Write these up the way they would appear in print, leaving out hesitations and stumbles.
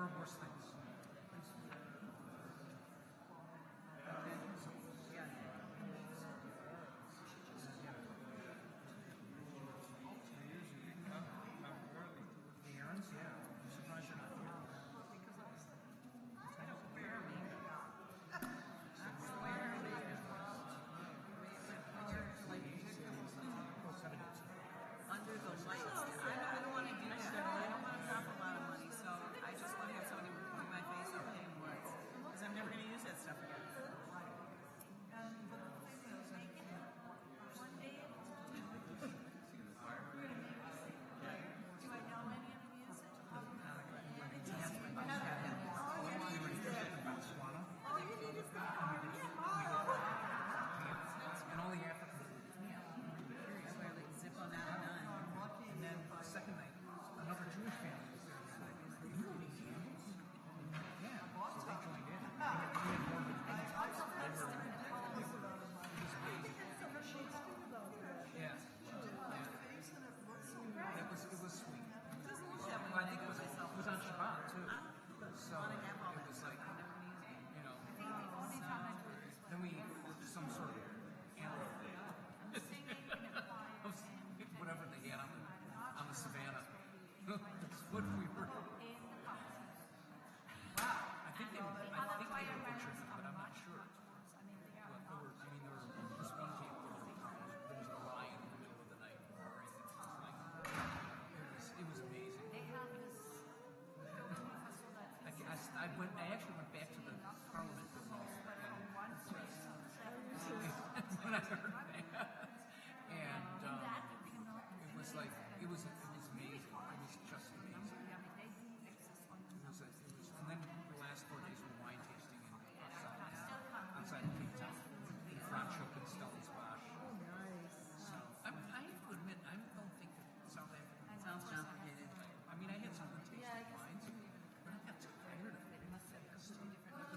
heard worse things. The errands, yeah. I'm surprised you're not here. Under the lights. I don't want to do that. I don't want to drop a lot of money, so I just want to have somebody put my face and pay more. Because I'm never going to use that stuff again. Do I know any of the music? All you need is the car. And all the Africans were tan. So I like zip on that and on. And then the second night, another Jewish family was there. So like, you really Jews? Yeah, so they joined in. We had more than Yeah. It was sweet. Well, I think it was on Shabbat too. So it was like, you know, then we some sort of animal, whatever they had on the savannah. That's what we were. I think they were butchering them, but I'm not sure. There was this one came where there was a lion in the middle of the night or anything. It was amazing. They have this I actually went back to the Parliament building when I heard that. And it was like it was amazing. It was just amazing. And then the last 4 days were wine tasting outside of Cape Town, in Franschhoek and Stellenbosch. Oh, nice. So I have to admit, I don't think that South Africa Sounds complicated. I mean, I had some good tasting wines, but I got tired of it. But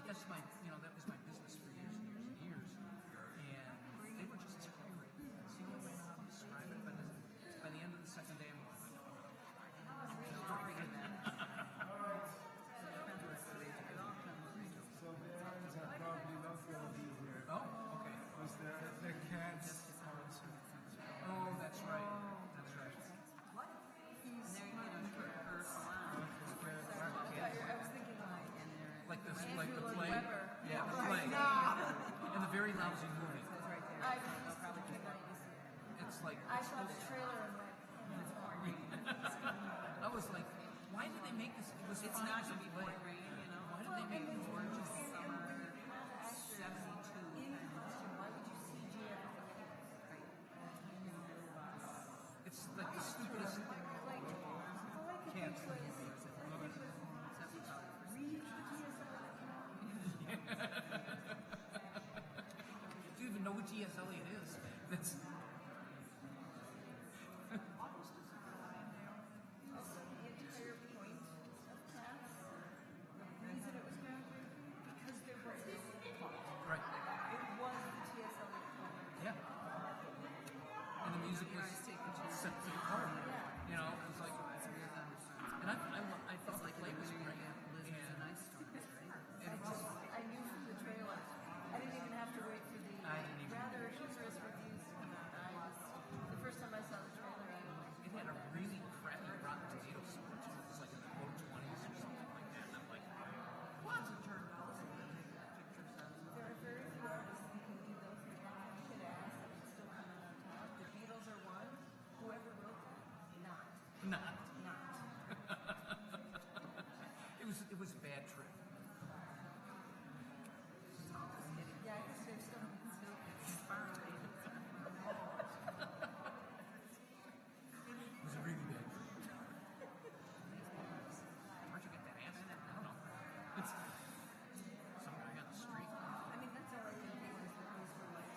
that's that was my business for years and years and years, and they were just tiring. See the way how to describe it? But by the end of the second day, I'm like, So the errands are probably not going to be here. oh, okay. Because the cats. Oh, that's right. That's right. And they're, per salon. I was thinking Like the play. Weber. Yeah, the play. And the very lousy movie. That's right there. I'll probably check out. It's like I saw the trailer and went, I was like, why did they make this? It's not going to be pouring rain, you know. Why did they make it Gorgeous gorgeous? summer, 72. in costume, why would you CG It's like the stupidest. Can't. Do you even know what T.S. Eliot is? That's. the entire point of cats, the reason it was groundbreaking, because there was this plot. Right. It was the T.S. Eliot plot. Yeah. And the music was set to the color. You know, it was like. And I thought the play was great. And I knew from the trailer. I didn't even have to wait for the rather humorous reviews to come out. The first time I saw the trailer, it had a really crappy Rotten Tomato score too. It was like in the low 20s or something like that. And I'm like, what? there are very few artists who can do those things. Kid ass and still coming on top. The Beatles are one. Whoever wrote that, not. It was a bad trip. Yeah, I guess there's still far away. It was a really bad trip. Where'd you get that answer? I don't know. It's some guy on the street. I mean, that's all I can think is that these were like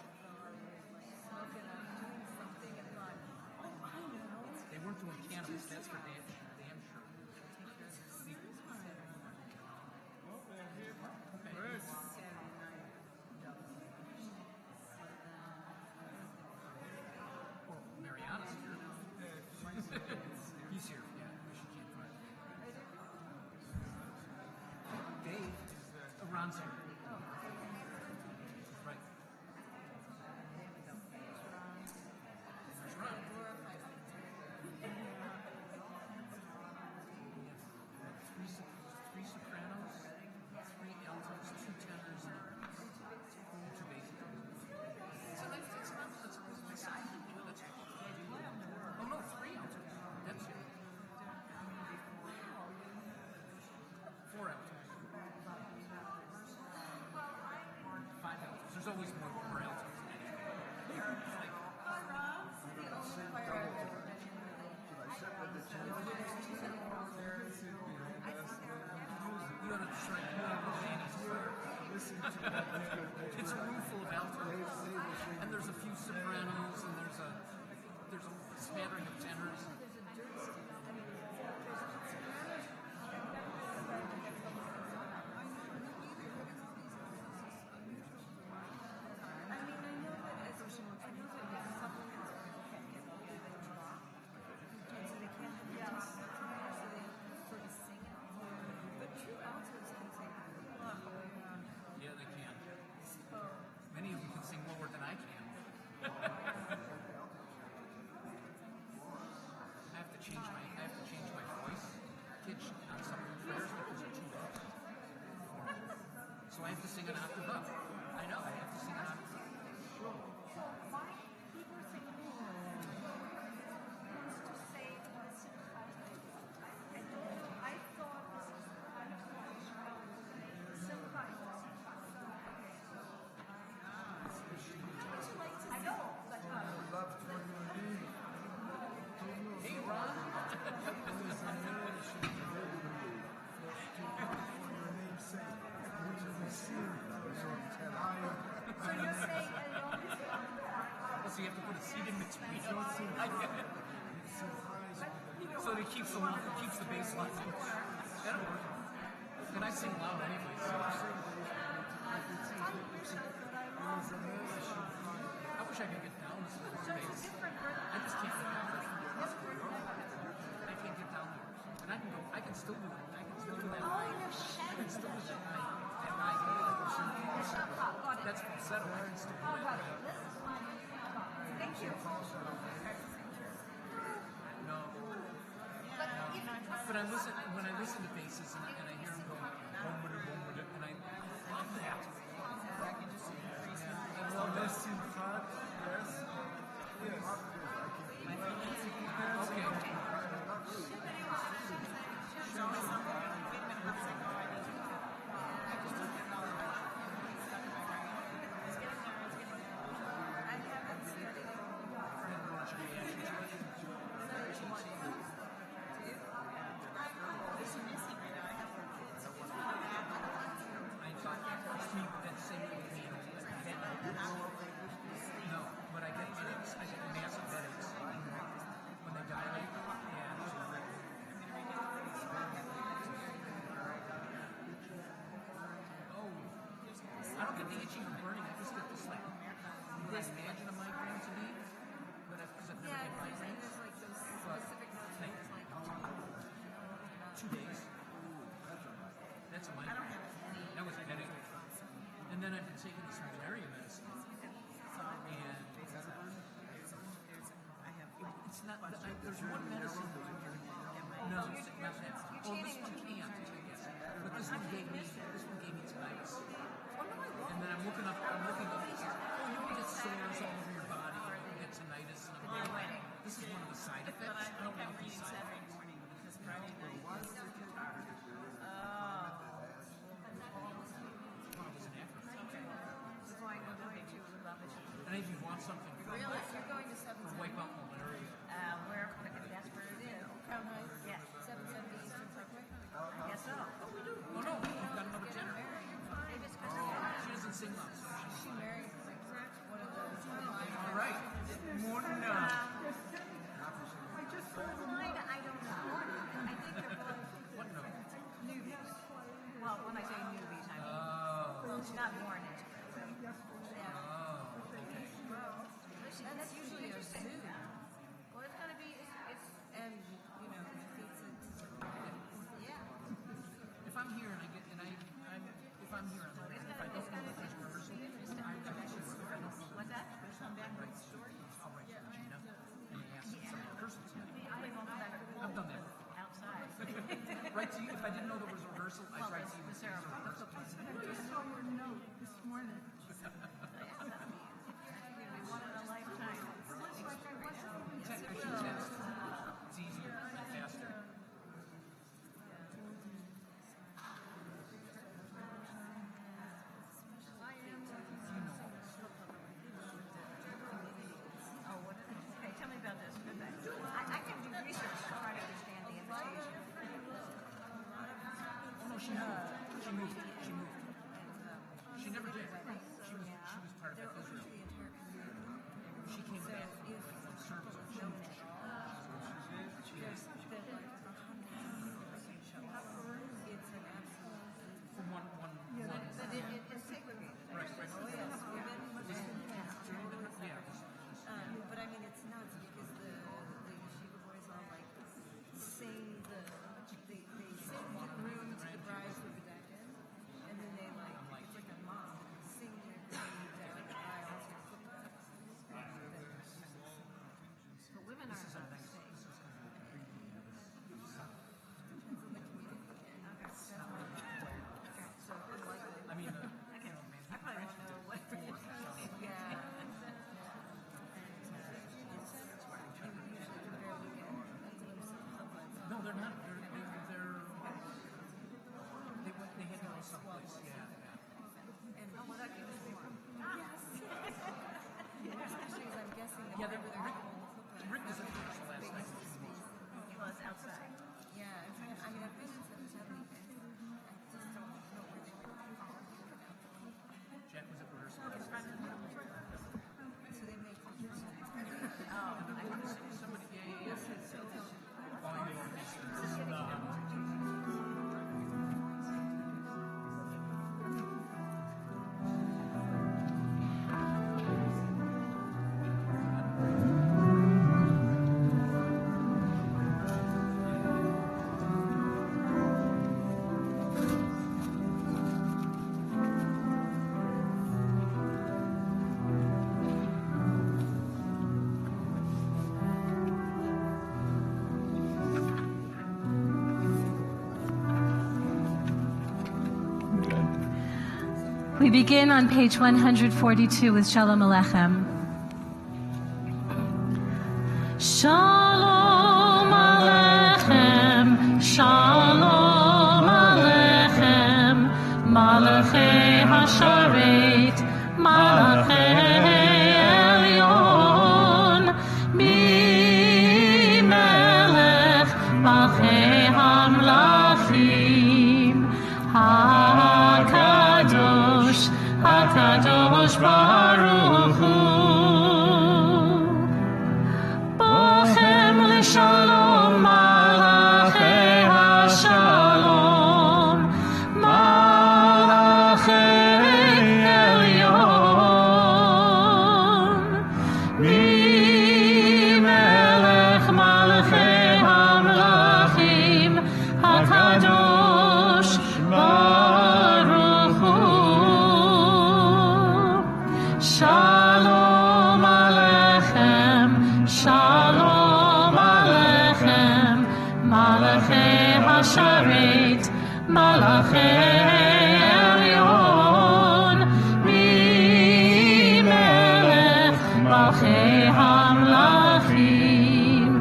smoking on doing something and like, oh, I know. They weren't doing cannabis, that's for damn sure. Or Mariana's here. He's here, yeah. She can't drive. That's right. Listen to that record. It's a room full of altos, and there's a few sopranos, and there's a smattering of tenors. Yeah, they can. Many of them can sing lower than I can. I have to change my voice pitch on some of the prayers because they're too low. So I have to sing an octave up. I know, I have to sing an octave up. Hey, Ron. So you have to put a seat in between. I get it. So it keeps the bass line. That'll work. And I sing loud anyway. So. I wish I could get down to the bass. I just can't get down there. I can't get down there. And I can still do it. I can still do that. I can still do that. That's falsetto. I can still do that. Thank you. No. But when I listen to basses and I hear them go, and I love that. I can just see the crazy. I love that. Yes. Yes. Okay. There's always something. Wait a minute, let's go. I need to. I just looked at all that. It's stuck in my brain. It's getting there. I haven't studied it. It's missing right now. I have 4 kids. I thought that same with me. No, but I get headaches. I get massive headaches when they dilate. I don't get the itching or burning. I just get this like what I imagine a migraine to be, but because I've never had migraines. There's like those specific notes. Like, Like, 2 days. That's a migraine. That was a headache. And then I've been taking this malaria medicine. And it's not. There's one medicine. No, it's not that. Oh, this one can't. But this one gave me tinnitus. And then I'm looking up. Oh, you can get sores all over your body. You can get tinnitus. And I'm like, this is one of the side But effects. I think I'm reading Saturday morning because Friday night. I was an actor. that's why I'm going to love it. And if you want something, Really? You're going to wipe out malaria. where that's where it is. Crown Heights? Yeah. 770 Eastern Parkway? I guess so. Oh, we do. Oh no, we've got another tenor. They just She doesn't sing loud. So she married like one of the We begin on page 142 with Shalom Aleichem. Shalom Aleichem, Shalom Aleichem, Malachei Hasharet, Malachei Elyon, Mi Melech, Malchei Hamlachim, HaKadosh, HaKadosh Baruch Hu. Shalom, Malachei HaShalom, Malachei Elyon, Mi-Melech Malachei HaMelachim, HaKadosh Baruch Hu. Shalom Aleichem, Shalom Malachei Hasharet, Malachei Elyon, Mi-Melech Malchei Hamlachim,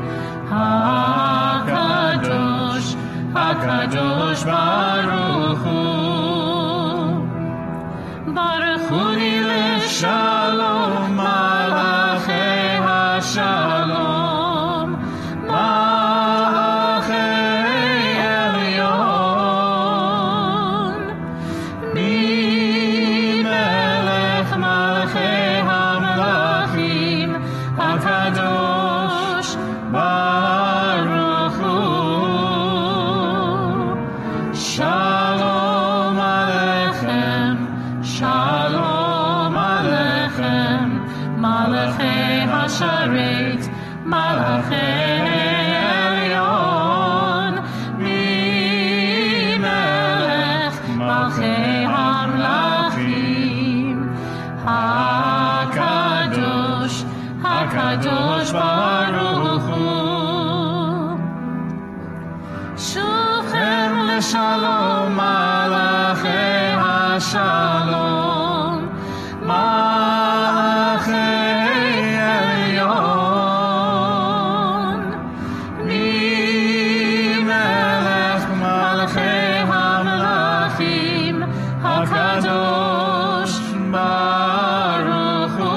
HaKadosh, HaKadosh Baruch Hu. Baruch Hu Shalom, Malachei HaShalom, HaKadosh Baruch Hu. Shalom Aleichem, Shalom Aleichem, Malachei Hasharet, Malachei Elyon, Mi-Melech Malchei Hamlachim, HaKadosh, HaKadosh Baruch Hu. Shuvchem l'shalom, Malachei HaShalom, Malachei Elyon, Mi-Melech Malchei HaMelachim, HaKadosh Baruch Hu.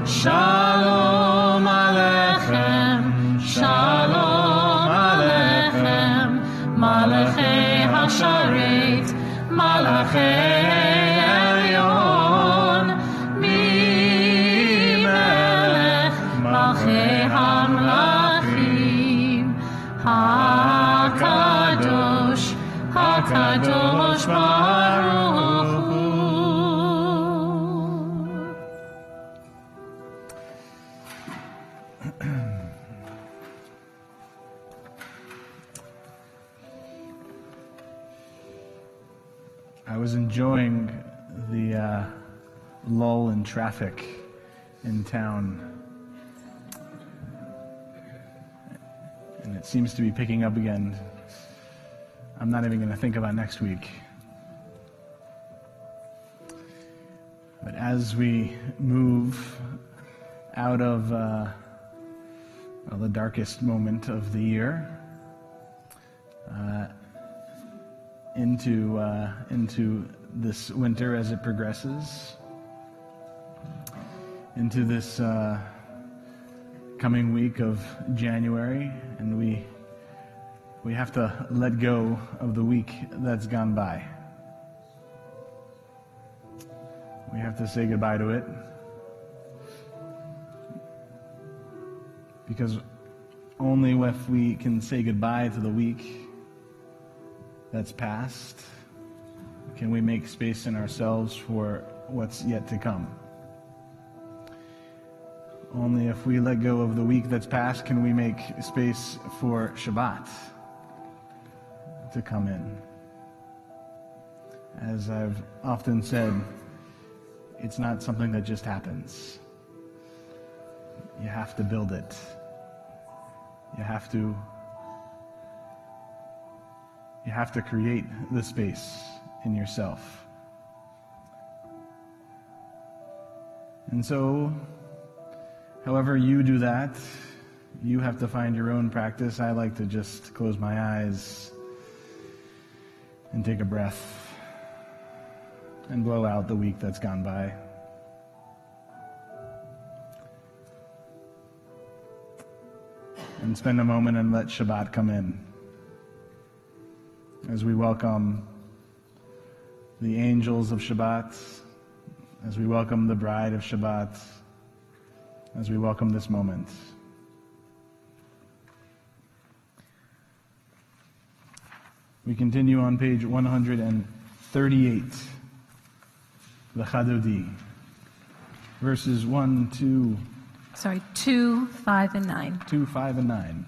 Shalom Aleichem, Shalom Aleichem, Malachei Hasharet, Malachei Elyon, Mi-Melech Malchei Hamlachim, HaKadosh, HaKadosh Baruch Hu. I was enjoying the lull in traffic in town, and it seems to be picking up again. I'm not even going to think about next week. But as we move out of the darkest moment of the year, into this winter as it progresses, into this coming week of January, and we have to let go of the week that's gone by. We have to say goodbye to it, because only if we can say goodbye to the week that's past can we make space in ourselves for what's yet to come. Only if we let go of the week that's past can we make space for Shabbat to come in. As I've often said, it's not something that just happens. You have to build it. You have to create the space in yourself. And so, however you do that, you have to find your own practice. I like to just close my eyes and take a breath and blow out the week that's gone by. And spend a moment and let Shabbat come in as we welcome the angels of Shabbat, as we welcome the bride of Shabbat, as we welcome this moment. We continue on page 138, the Chadodi, verses 2, 5, and 9. 2, 5, and 9.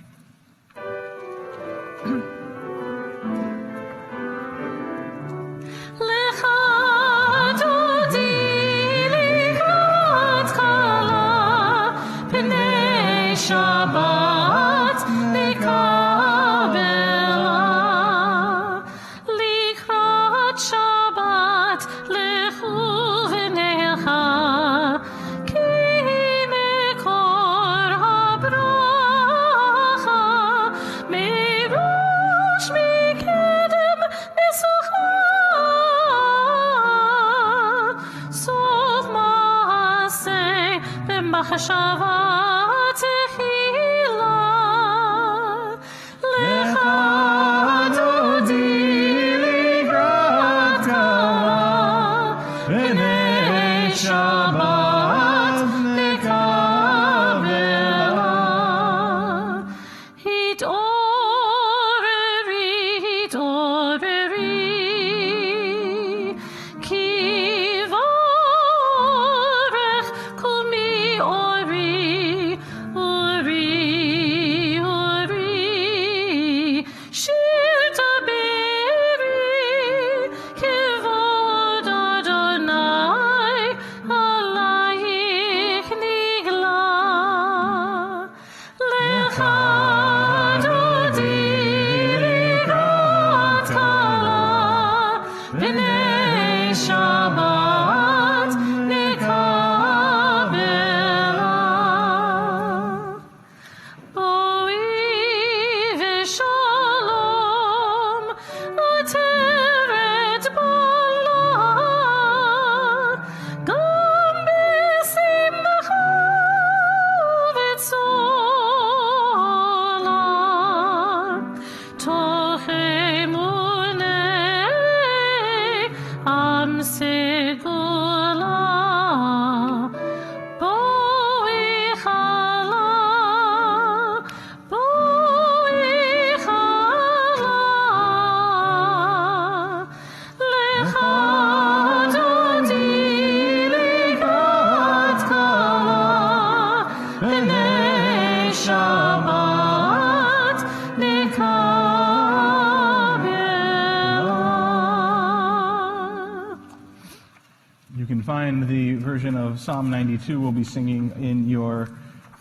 Find the version of Psalm 92 we'll be singing in your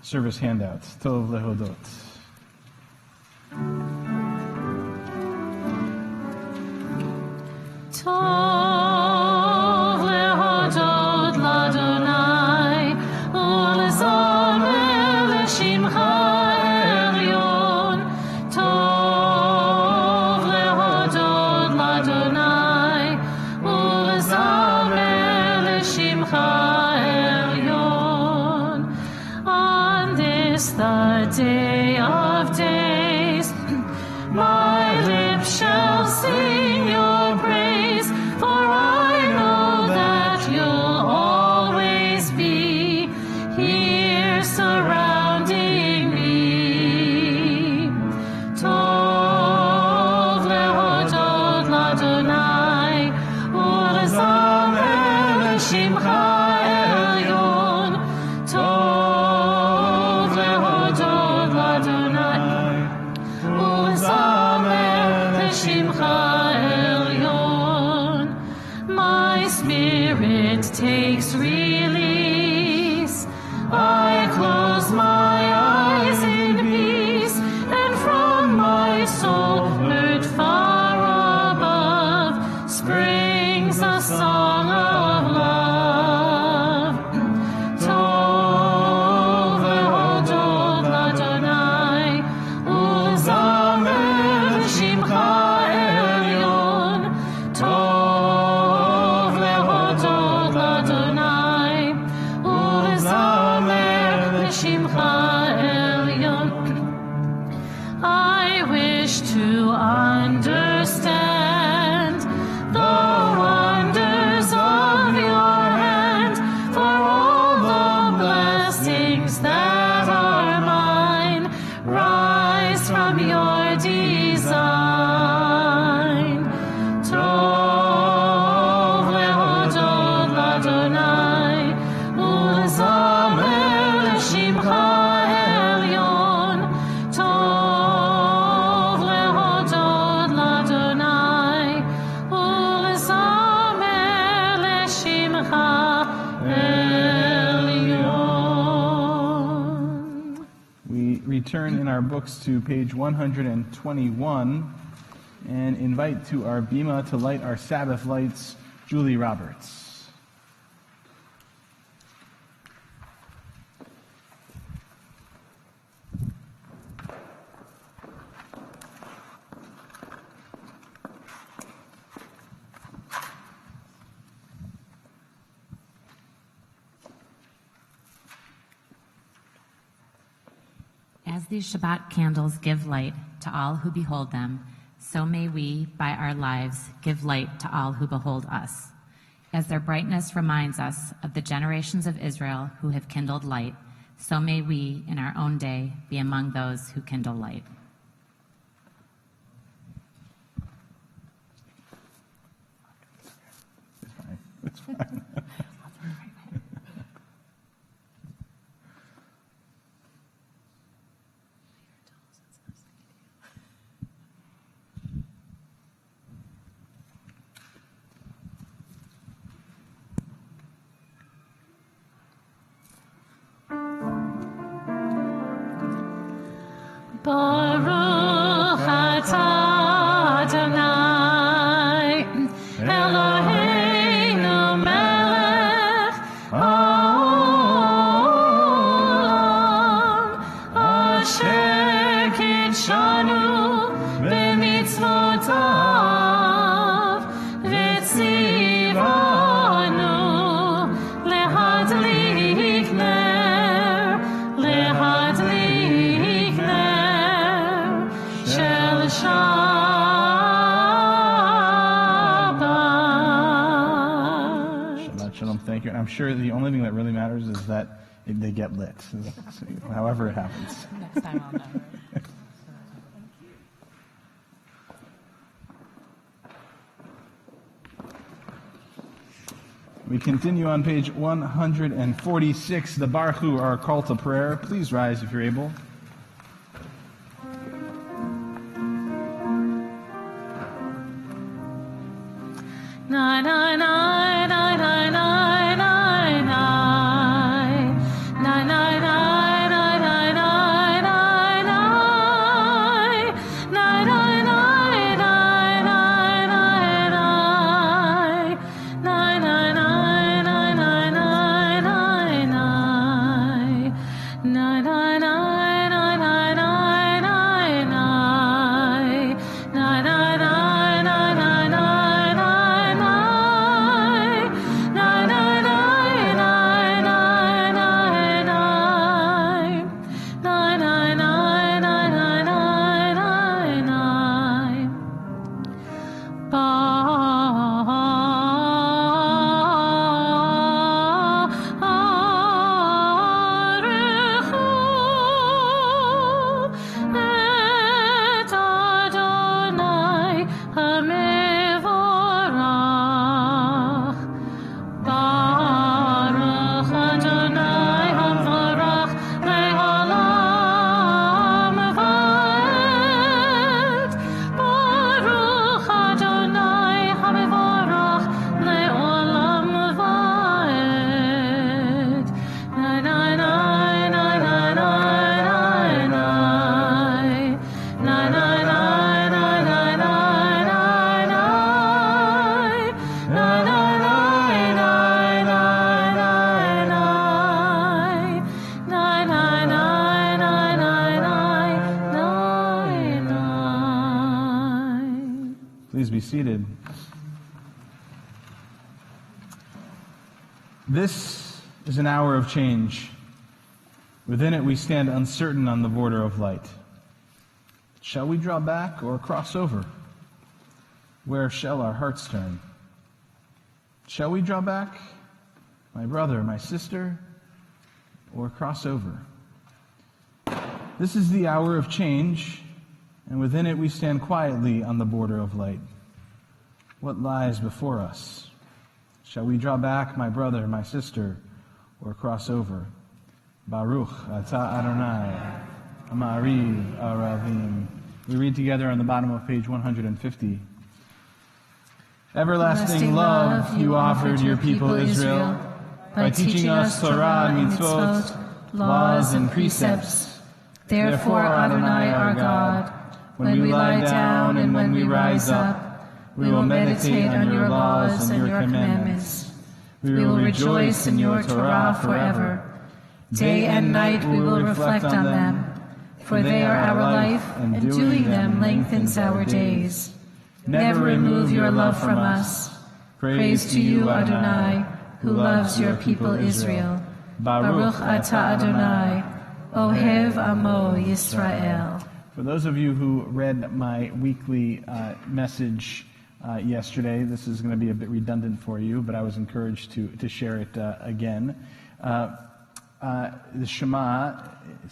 service handouts. Tov lehodot. Tov lehodot l'Adonai, u'lezamer l'shimcha elyon. Tov lehodot l'Adonai, u'lezamer on this the day of days, my lips shall sing your praise, for I know that you'll always be here surrounding me. Tov lehodot l'Adonai, u'lezamer l'shimcha elyon. Tov lehodot l'Adonai, u'lezamer l'shimcha elyon. My spirit takes release, I close my that are mine, rise from your design. Tov lehodot l'Adonai, u'lezamer l'shimcha elyon. Tov lehodot l'Adonai, u'lezamer l'shimcha elyon. We return in our books to page 121 and invite to our bima to light our Sabbath lights, Julie Roberts. As these Shabbat candles give light to all who behold them, so may we, by our lives, give light to all who behold us. As their brightness reminds us of the generations of Israel who have kindled light, so may we, in our own day, be among those who kindle light. It's fine. Baruch atah Adonai, Eloheinu melech haolam, asher kidshanu b'mitzvotav, v'tzivanu lehadlik ner, lehadlik ner shel Shabbat. Shabbat Shalom, thank you. And I'm sure the only thing that really matters is that they get lit, so, however it happens. Next time I'll know. We continue on page 146, the Baruch, our call to prayer. Please rise if you're able. Na na na na na na na na na na na na na na na be seated. This is an hour of change. Within it we stand uncertain on the border of light. Shall we draw back or cross over? Where shall our hearts turn? Shall we draw back, my brother, my sister, or cross over? this is the hour of change, and within it we stand quietly on the border of light. What lies before us? Shall we draw back, my brother, my sister, or cross over? Baruch atah Adonai, Ma'ariv Aravim. We read together on the bottom of page 150. Everlasting love you offered your people Israel by teaching us Torah and mitzvot, laws and precepts. Therefore, Adonai our God, when we lie down and when we rise up, we will meditate on your laws and your commandments. We will rejoice in your Torah forever. Day and night we will reflect on them, for they are our life, and doing them lengthens our days. Never remove your love from us. Praise to you, Adonai, who loves your people Israel. Baruch atah Adonai, Ohev Amo Yisrael. For those of you who read my weekly message yesterday, this is going to be a bit redundant for you, but I was encouraged to share it again. The Shema,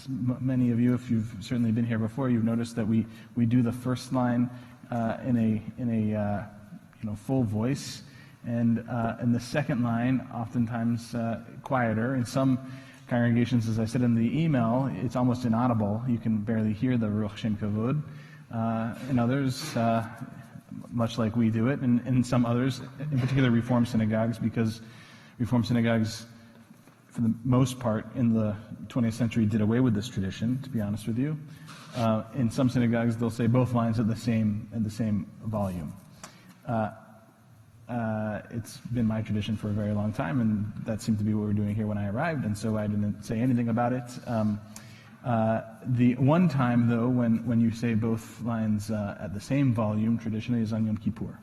many of you, if you've certainly been here before, you've noticed that we do the first line in a full voice, and the second line oftentimes quieter. In some congregations, as I said in the email, it's almost inaudible. You can barely hear the Ruach Shem Kavod. In others, much like we do it, and in some others, in particular Reform synagogues, because Reform synagogues, for the most part, in the 20th century, did away with this tradition, to be honest with you. In some synagogues, they'll say both lines at the same volume. It's been my tradition for a very long time, and that seemed to be what we were doing here when I arrived, and so I didn't say anything about it. The one time, though, when you say both lines at the same volume, traditionally, is on Yom Kippur.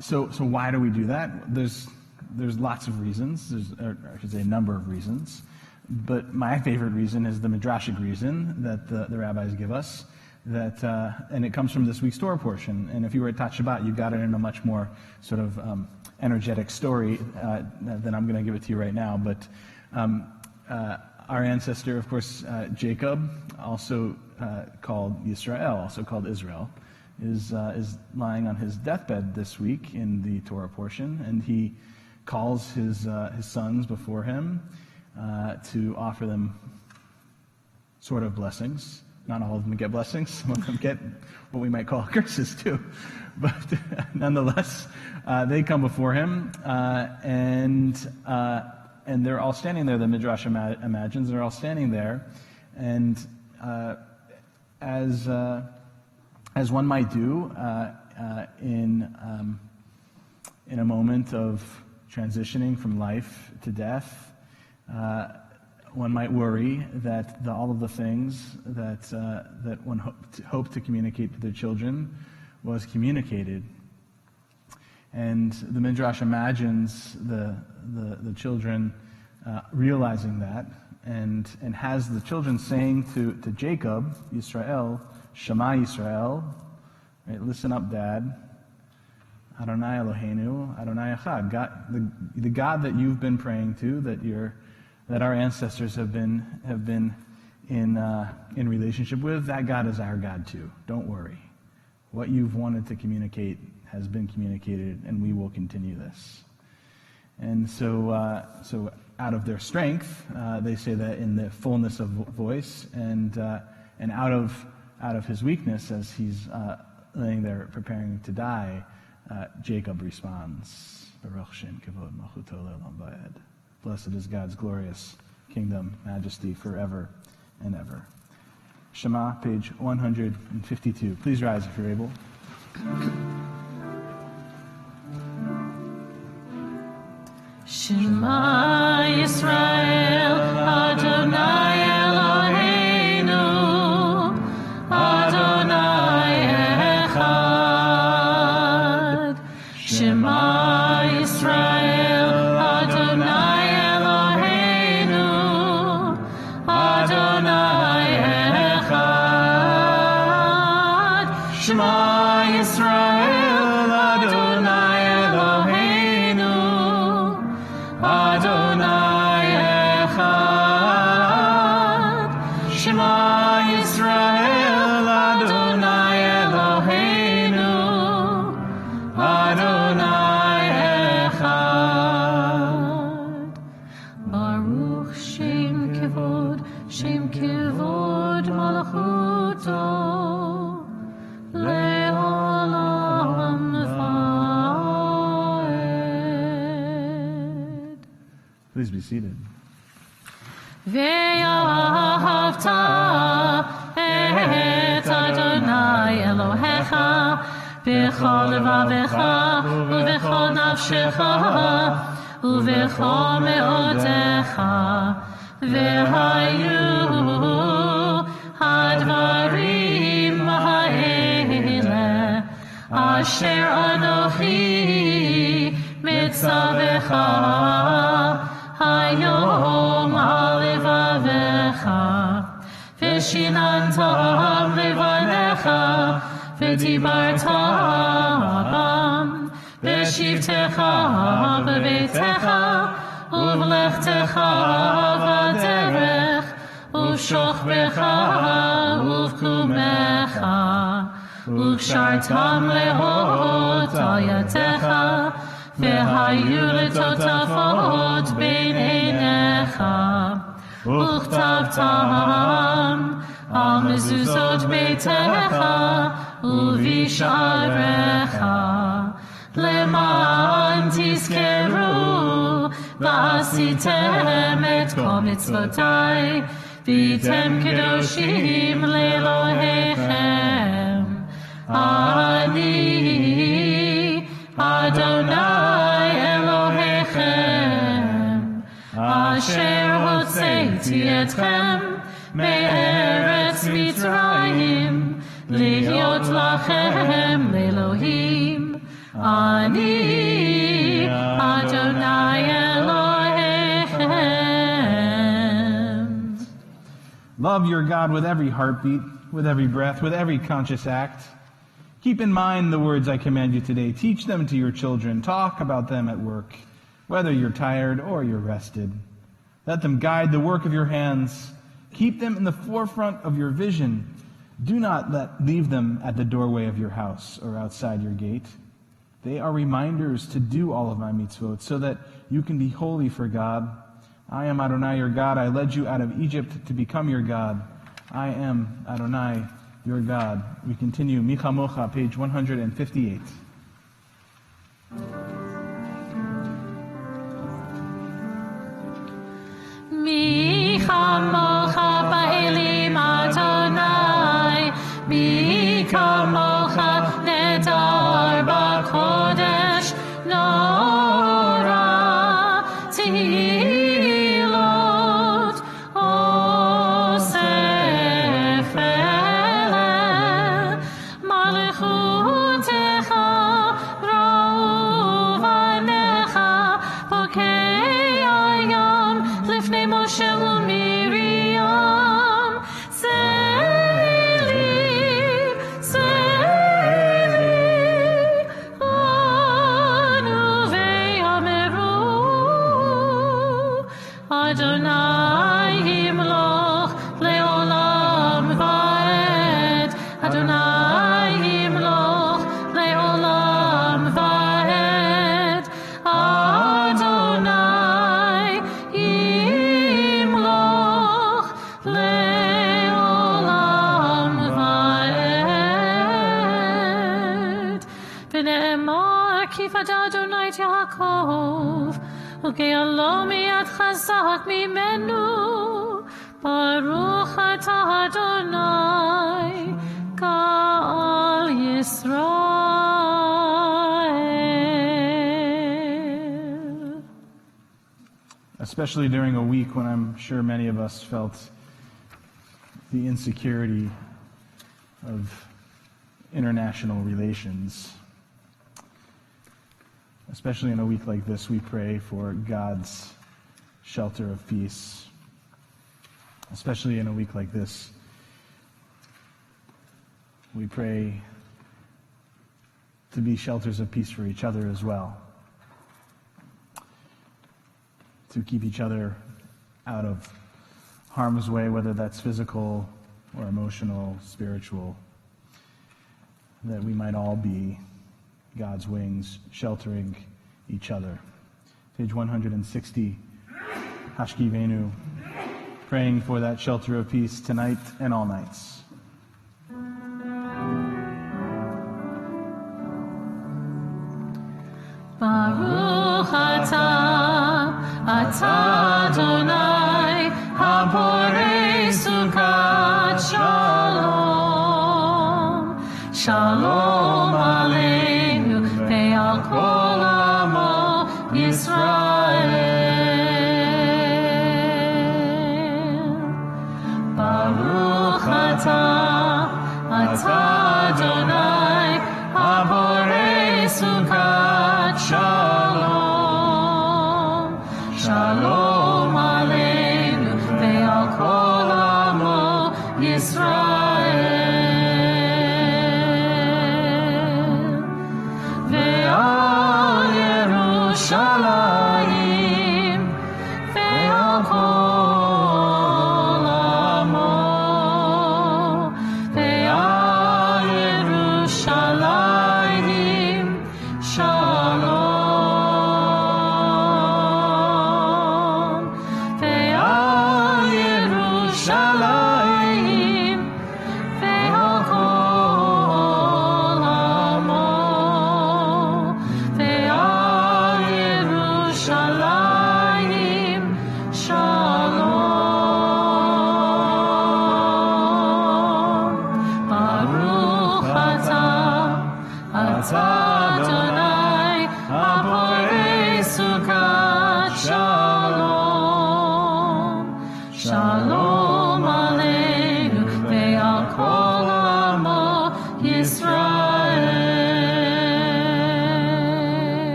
So why do we do that? There's lots of reasons. Or I should say a number of reasons. But my favorite reason is the midrashic reason that the rabbis give us. And it comes from this week's Torah portion. And if you were at Tat Shabbat, you got it in a much more sort of energetic story than I'm going to give it to you right now. But our ancestor, of course, Jacob, also called Yisrael, also called Israel, is lying on his deathbed this week in the Torah portion, and he calls his sons before him to offer them sort of blessings. Not all of them get blessings. Some of them get what we might call curses too. But nonetheless, they come before him, and they're all standing there. The Midrash imagines they're all standing there, and as one might do in a moment of transitioning from life to death, one might worry that all of the things that one hoped to communicate to their children was communicated. And the Midrash imagines the children realizing that, and has the children saying to Jacob, Yisrael, Shema Yisrael, right, listen up, Dad. Adonai Eloheinu, Adonai Echad. God, the God that you've been praying to, that our ancestors have been in relationship with, that God is our God too. Don't worry. What you've wanted to communicate has been communicated, and we will continue this. And so out of their strength, they say that in the fullness of voice, and out of his weakness, as he's laying there preparing to die, Jacob responds, Baruch Shem Kavod Malchuto Le'olam Va'ed. Blessed is God's glorious kingdom, majesty forever and ever. Shema, page 152. Please rise if you're able. Shema Yisrael, Adonai Eloheinu, Adonai Echad. Shema Yisrael, Adonai Eloheinu, Adonai Echad. Shema Yisrael, Adonai Eloheinu, Adonai Echad. Baruch Shem Kivod Malachuto Le'olam Vaed. Please be seated. Ve'ahavta et Adonai Elohecha b'chol levavecha u'b'chol nafshecha u'b'chol me'odecha ve'hayu hadvarim ha'ele asher anochi mitzavecha hayom ha'levavecha v'shinantam levanecha v'dibarta bam v'shivtecha b'beitecha uv'lechtecha v'derech uv'shochbecha uv'kumecha uv'shartam lehot al yadecha v'hayu letotafot bein einecha וכתבתם על מזוזות ביתך ובשעריך למען תזכרו ועשיתם את כל מצוותיי והייתם קדושים לאלוהיכם אני אדוני אלוהיכם אשר הוצאתי אתכם מארץ מצרים להיות לכם לאלוהים אני אדוני אלוהיכם. Love your God with every heartbeat, with every breath, with every conscious act. Keep in mind the words I command you today. Teach them to your children. Talk about them at work, whether you're tired or you're rested. Let them guide the work of your hands. Keep them in the forefront of your vision. Do not leave them at the doorway of your house or outside your gate. They are reminders to do all of my mitzvot so that you can be holy for God. I am Adonai your God. I led you out of Egypt to become your God. I am Adonai your God. We continue, Micha Mocha, page 158. מי כמוך באלים אדוני, מי כמוך נדר בקודש נורא תהילות אוסף אלה מלכותך ראו בניך בוקי הים לפני משה ומרים אנו ויאמרו אדוני ימלוך לעולם ועד אדוני ימלוך לעולם ועד אדוני ימלוך לעולם ועד ונאמר כי פדה אדוני את יעקב וגאלו מיד חזק ממנו ברוך אתה אדוני גאל ישראל. Especially during a week when I'm sure many of us felt the insecurity of international relations. Especially in a week like this, we pray for God's shelter of peace. Especially in a week like this, we pray to be shelters of peace for each other as well. To keep each other out of harm's way, whether that's physical or emotional, spiritual, that we might all be God's wings, sheltering each other. Page 160. Hashkivenu, praying for that shelter of peace tonight and all nights. Baruch atah Adonai haborei sukat shalom. Shalom aleinu ve'al kol amo Yisrael. Baruch atah Adonai haborei sukat shalom. Shalom aleinu ve'al kol amo Yisrael. Ve'al Yerushalayim ve'al kol amo. Ve'al Yerushalayim shalom. Ve'al Yerushalayim ve'al kol amo. Ve'al Yerushalayim shalom. Baruch atah Adonai haborei sukat shalom. Shalom aleinu ve'al kol amo Yisrael.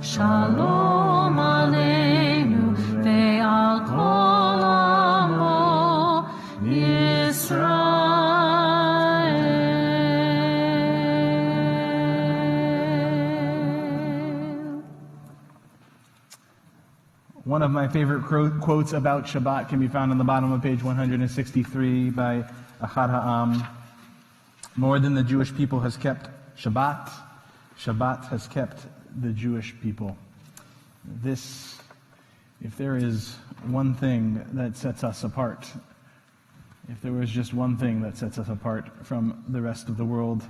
Shalom aleinu ve'al kol amo Yisrael. One of my favorite quotes about Shabbat can be found on the bottom of page 163 by Achad Ha'am. More than the Jewish people has kept Shabbat, Shabbat has kept the Jewish people. This, if there is one thing that sets us apart, if there was just one thing that sets us apart from the rest of the world,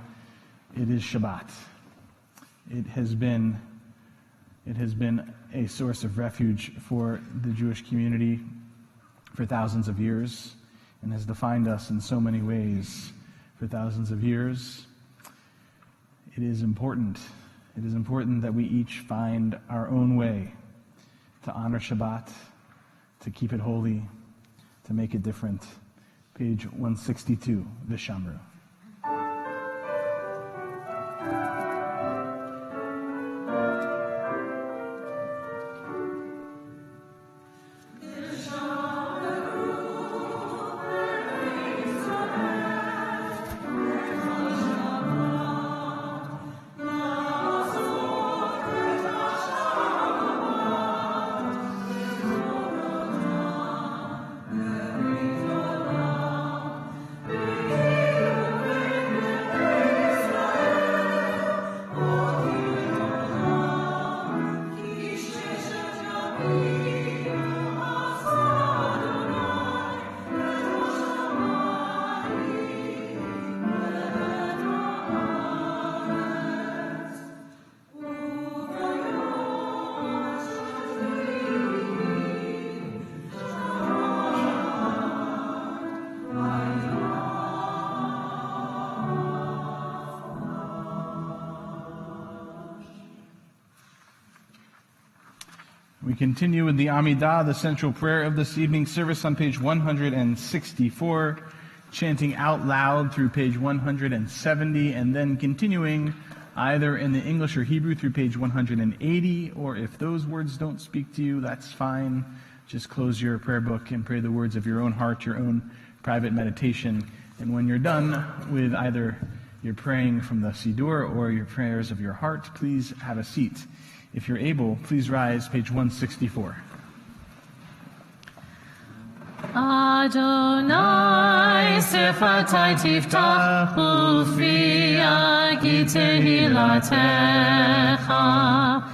it is Shabbat. It has been a source of refuge for the Jewish community for thousands of years and has defined us in so many ways for thousands of years. It is important that we each find our own way to honor Shabbat, to keep it holy, to make it different. Page 162, Vishamru. We continue with the Amidah, the central prayer of this evening service, on page 164, chanting out loud through page 170, and then continuing either in the English or Hebrew through page 180, or if those words don't speak to you, that's fine. Just close your prayer book and pray the words of your own heart, your own private meditation. And when you're done with either your praying from the Siddur or your prayers of your heart, please have a seat. If you're able, please rise, page 164. Adonai sefatai tiftach ufi agitehilatecha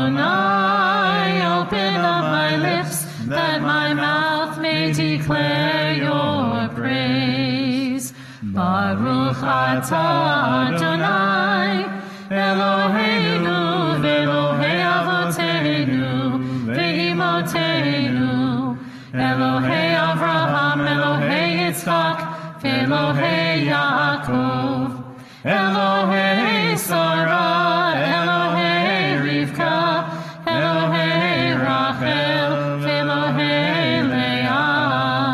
Adonai, open up my lips, that my mouth may declare your praise. Baruch atah Adonai, Eloheinu, ve'Elohei avoteinu, ve'imotenu, Elohei Avraham, Elohei Yitzchak, ve'Elohei Yaakov, Elohei Sarah, Elohei Rivka, Elohei Rachel, ve'Elohei Leah,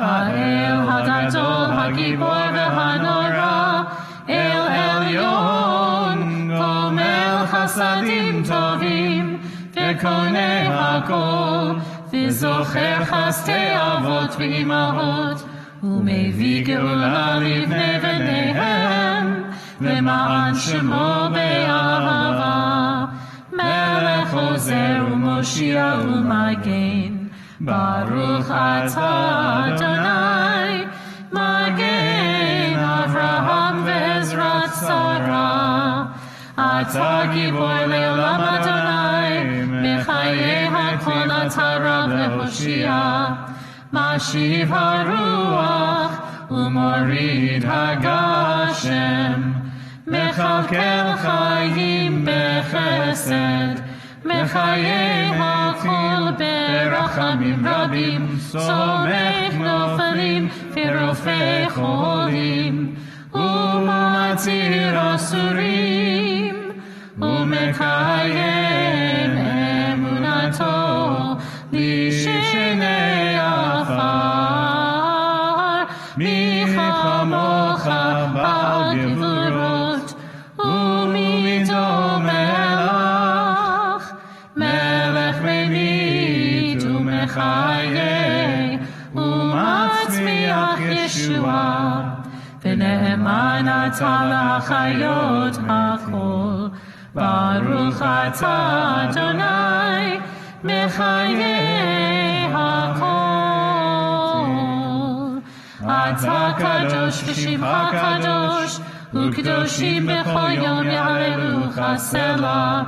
Ha'el Hagadol, Hagibor ve'Hanora, El Elyon, Gomel Chasadim Tovim, ve'Konei Hakol, ve'Zocher Chastei Avot ve'Imahot, u'mevii geula livnei v'neihem, למען שמו באהבה, מלך עוזר ומושיע ומגן, ברוך אתה אדוני, מגן אברהם ועזרת שרה. אתה גיבור לעולם אדוני, בחיי הכל אתה רב להושיע, משיב הרוח ומוריד הגשם, מכלכל חיים בחסד, מחיי הכל ברחמים רבים, סומך נופלים ורופא חולים, ומציר אסורים, ומקיים אמונתו לשני עפר. מי כמוך בעל גבורות, ומיתו מלך, מלך ממית ומחיה, ומצמיח ישועה, ונאמן אתה להחיות הכל. ברוך אתה אדוני, מחיי הכל. אתה קדוש ושמך קדוש, וקדושים בכל יום יעללוך סלה.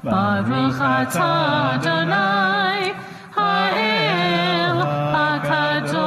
ברוך אתה אדוני, האל הקדוש.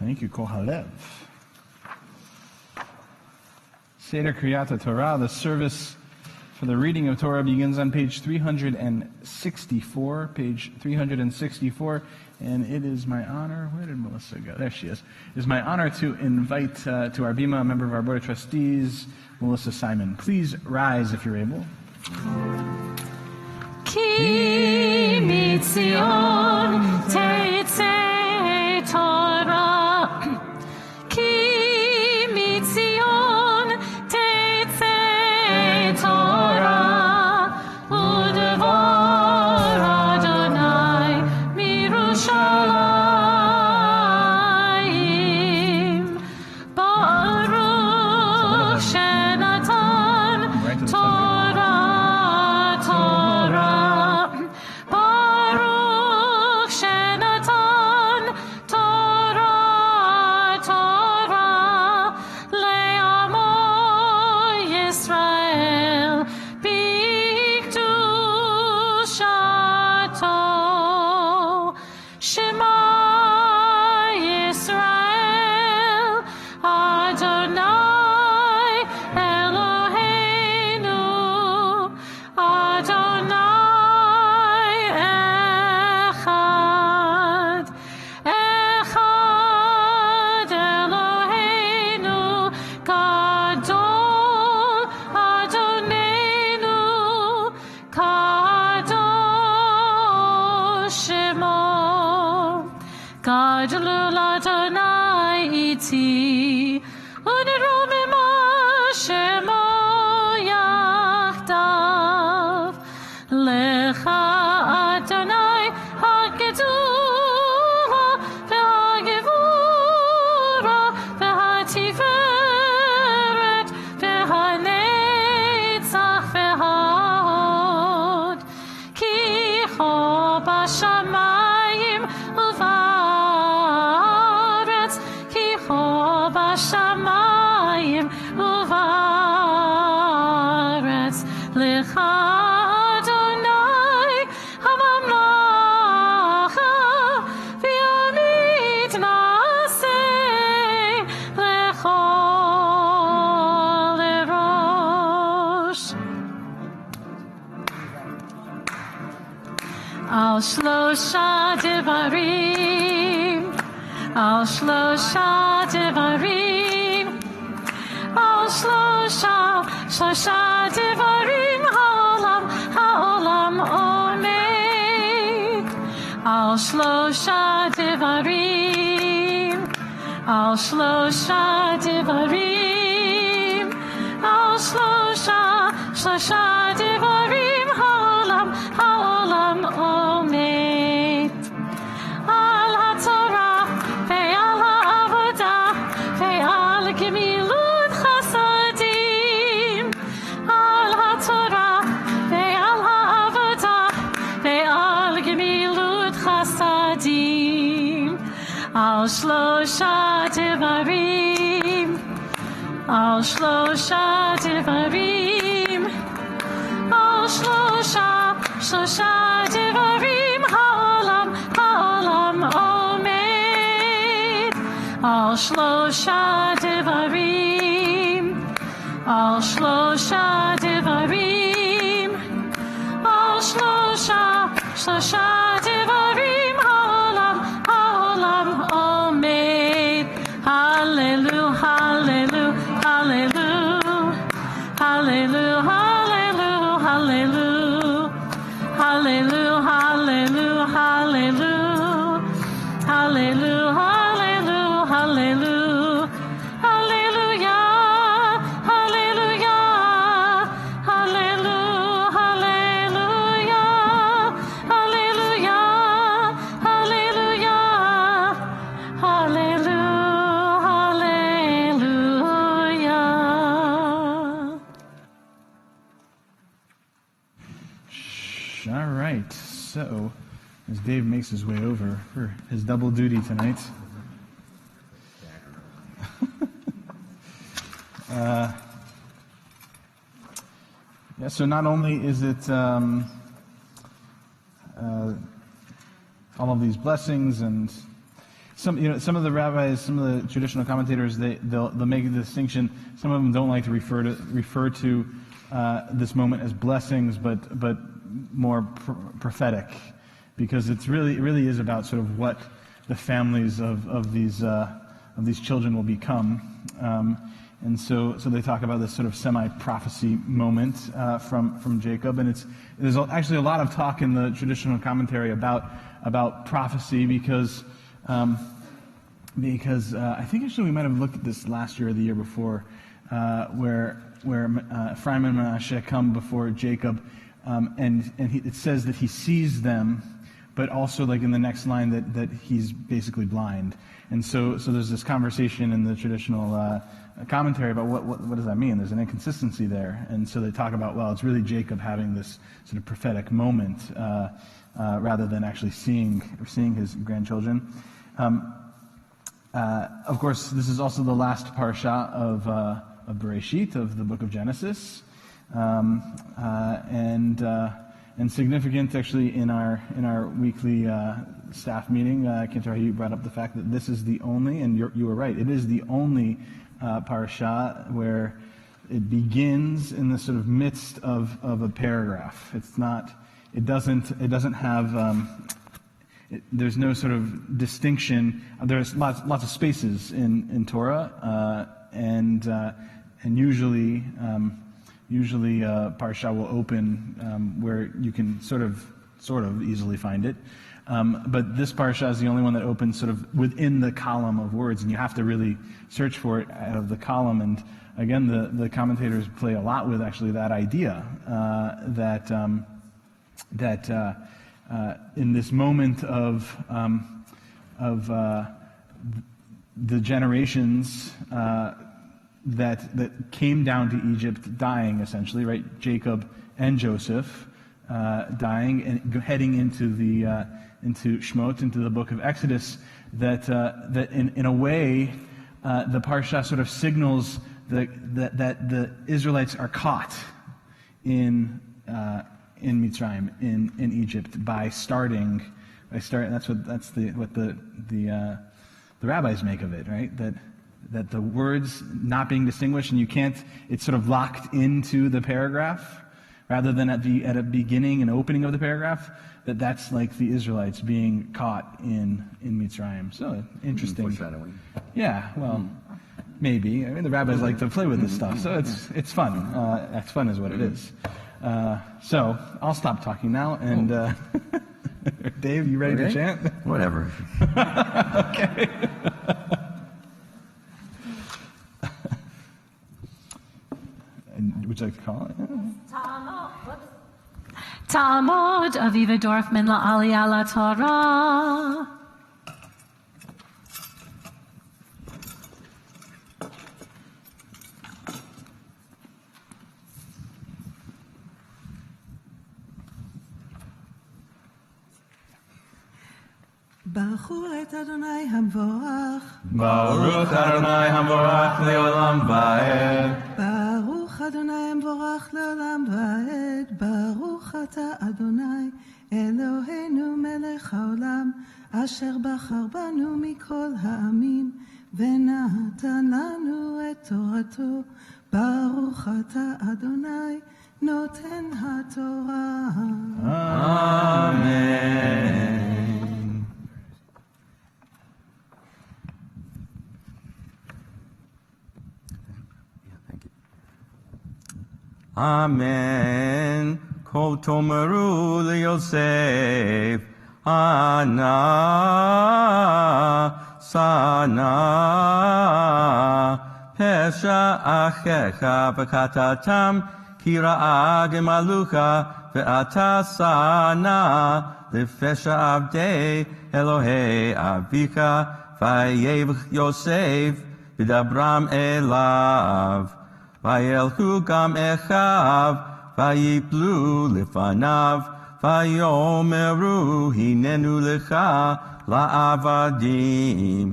Thank you, Kohalev. Seder Kriyat Torah, the service for the reading of Torah begins on page 364, and it is my honor, where did Melissa go? There she is. It is my honor to invite to our bima a member of our Board of Trustees, Melissa Simon. Please rise if you're able. Ki mitzion tetzeh Torah, Ki mitzion tetzeh Torah, U'devar Adonai mirushalayim, Baruch shenatan Torah, Torah, Baruch shenatan Torah, Torah, le'amo Yisrael b'kedushato. Shema Yisrael, Adonai Eloheinu, Adonai Echad, Echad Eloheinu, Gadol Adonenu, Kadosh Shemo, Gadol Adonai iti, Uneromima Shemo yachdav, Lecha Adonai hagedula, v'hagevura, v'hatiferet, v'hanetzach, v'hahod, ki ho b'shamayim u'va'aretz, ki ho b'shamayim u'va'aretz, lecha Adonai hamamlacha, v'yamit na'aseh lechol erosh. Al shlosha devarim, al shlosha devarim, al shlosha devarim, ha'olam omed, al shlosha devarim, al shlosha devarim, al shlosha devarim, ha'olam omed. Al haTorah ve'al ha'avodah ve'al gemilut chasadim, al haTorah ve'al ha'avodah ve'al gemilut chasadim, al shlosha devarim, al shlosha devarim, al shlosha devarim, ha'olam omed, al shlosha devarim, al shlosha devarim, al shlosha devarim, ha'olam omed. Hallelujah, hallelujah, hallelujah, hallelujah, hallelujah, hallelujah, hallelujah, hallelujah, hallelujah, hallelujah, hallelujah, hallelujah, hallelujah, hallelujah, hallelujah, hallelujah, hallelujah, hallelujah. All right, so as Dave makes his way over for his double duty tonight, yeah, so not only is it all of these blessings and some of the rabbis, some of the traditional commentators, they'll make a distinction. Some of them don't like to refer to this moment as blessings, but more prophetic, because it really is about sort of what the families of these children will become. And so they talk about this sort of semi-prophecy moment from Jacob, and there's actually a lot of talk in the traditional commentary about prophecy, because I think actually we might have looked at this last year or the year before, where Ephraim and Manasseh come before Jacob, and it says that he sees them, but also like in the next line that he's basically blind. And so there's this conversation in the traditional commentary about what does that mean? There's an inconsistency there. And so they talk about, well, it's really Jacob having this sort of prophetic moment rather than actually seeing his grandchildren. Of course, this is also the last parsha of Bereshit, of the book of Genesis, and significant actually in our weekly staff meeting. Kintar, you brought up the fact that this is the only, and you were right, it is the only parsha where it begins in the sort of midst of a paragraph. It doesn't have. There's no sort of distinction. There's lots of spaces in Torah, and usually parsha will open where you can sort of easily find it. But this parsha is the only one that opens sort of within the column of words, and you have to really search for it out of the column. And again, the commentators play a lot with actually that idea that in this moment of the generations that came down to Egypt dying, essentially, right? Jacob and Joseph dying and heading into Shmot, into the book of Exodus. That in a way, the parsha sort of signals that the Israelites are caught in Mitzrayim, in Egypt, by starting. That's what the rabbis make of it, right? That the words not being distinguished, and it's sort of locked into the paragraph, rather than at a beginning and opening of the paragraph. That's like the Israelites being caught in Mitzrayim. So interesting. Foreshadowing. Yeah, well, maybe. I mean, the rabbis like to play with this stuff, so it's fun. It's fun is what it is. So I'll stop talking now, and Dave, you ready to chant? Whatever. Okay. Would you like to call it? Talmud Aviva Dorfman La'aliyah La Torah. ברכו את אדוני המבורך. ברוך אדוני המבורך לעולם ועד. ברוך אדוני המבורך לעולם ועד. ברוך אתה אדוני אלוהינו מלך העולם, אשר בחר בנו מכל העמים ונתן לנו את תורתו. ברוך אתה אדוני נותן התורה. Amen. Amen. Kol tomeru liyosef, ana sana, pesha achecha v'katatam, kira'a gemalucha, ve'ata sana, lefesha avdei Elohei avika, vayev Yosef, v'dabram elav. Vayelchu gam echav, vayiplu lefanav, vayomeru hinenu lecha la'avadim.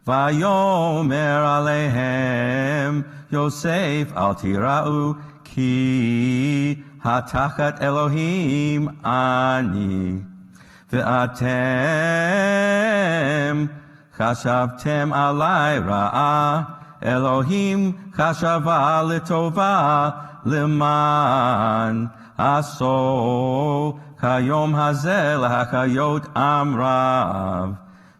Vayomer alehem, Yosef al tira'u, ki hatachat Elohim ani. Ve'atem חשבתם עלי רעה, אלוהים חשבה לטובה, למען עשו כיום הזה להחיות עם רב.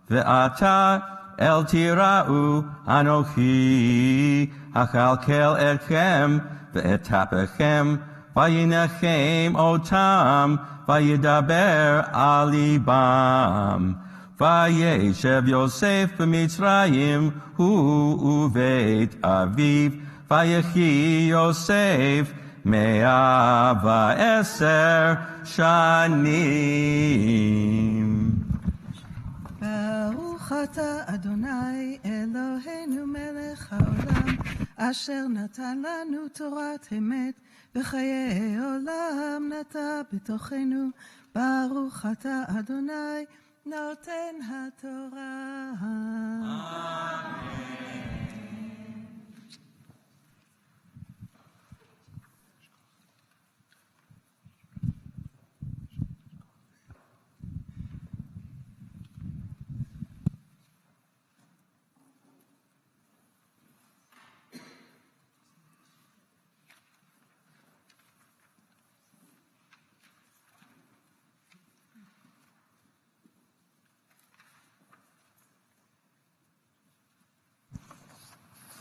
ועתה אל תיראו, אנוכי אכלכל אתכם ואטפכם, וינחם אותם, וידבר על ליבם. וישב יוסף במצרים, הוא ובית אביו, ויחי יוסף 110 שנים. ברוך אתה אדוני אלוהינו מלך העולם, אשר נתן לנו תורת אמת, בחיי עולם נטע בתוכנו. ברוך אתה אדוני נותן התורה.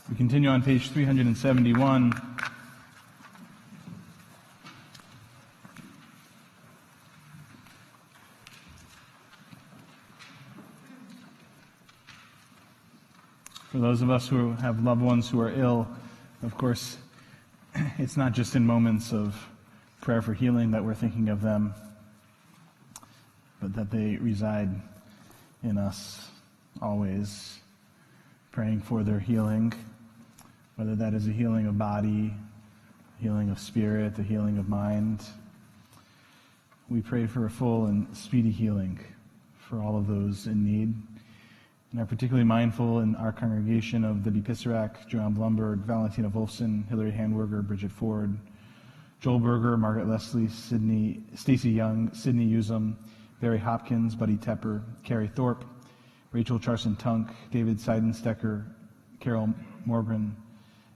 We continue on page 371. For those of us who have loved ones who are ill, of course, it's not just in moments of prayer for healing that we're thinking of them, but that they reside in us always, praying for their healing, whether that is a healing of body, healing of spirit, a healing of mind. We pray for a full and speedy healing for all of those in need. And are particularly mindful in our congregation of Libby Pissarak, Joanne Blumberg, Valentina Wolfson, Hillary Handwerger, Bridget Ford, Joel Berger, Margaret Leslie, Stacy Young, Sydney Usum, Barry Hopkins, Buddy Tepper, Carrie Thorpe, Rachel Charson-Tunk, David Seidenstecker, Carol Morgan,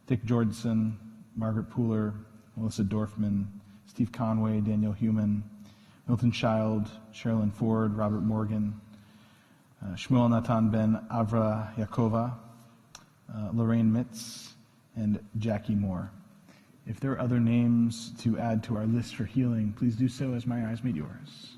Dick Jordison, Margaret Pooler, Melissa Dorfman, Steve Conway, Daniel Heumann, Milton Child, Sherilyn Ford, Robert Morgan, Shmuel Natan Ben Avra Yakova, Lorraine Mitz, and Jackie Moore. If there are other names to add to our list for healing, please do so as my eyes meet yours.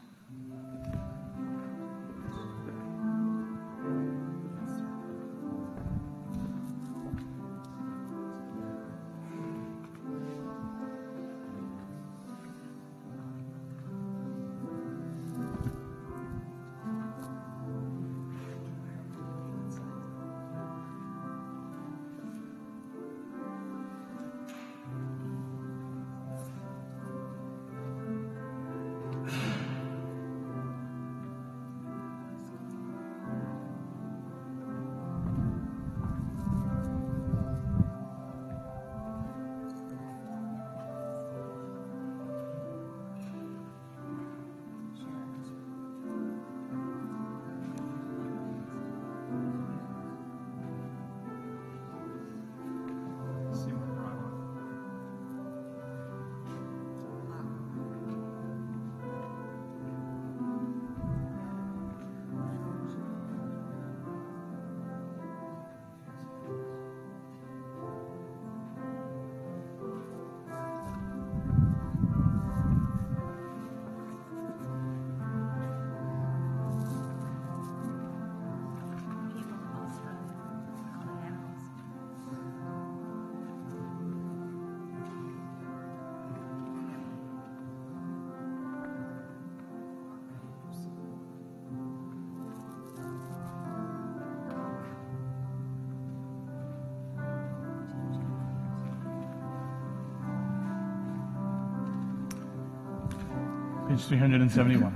Page 371.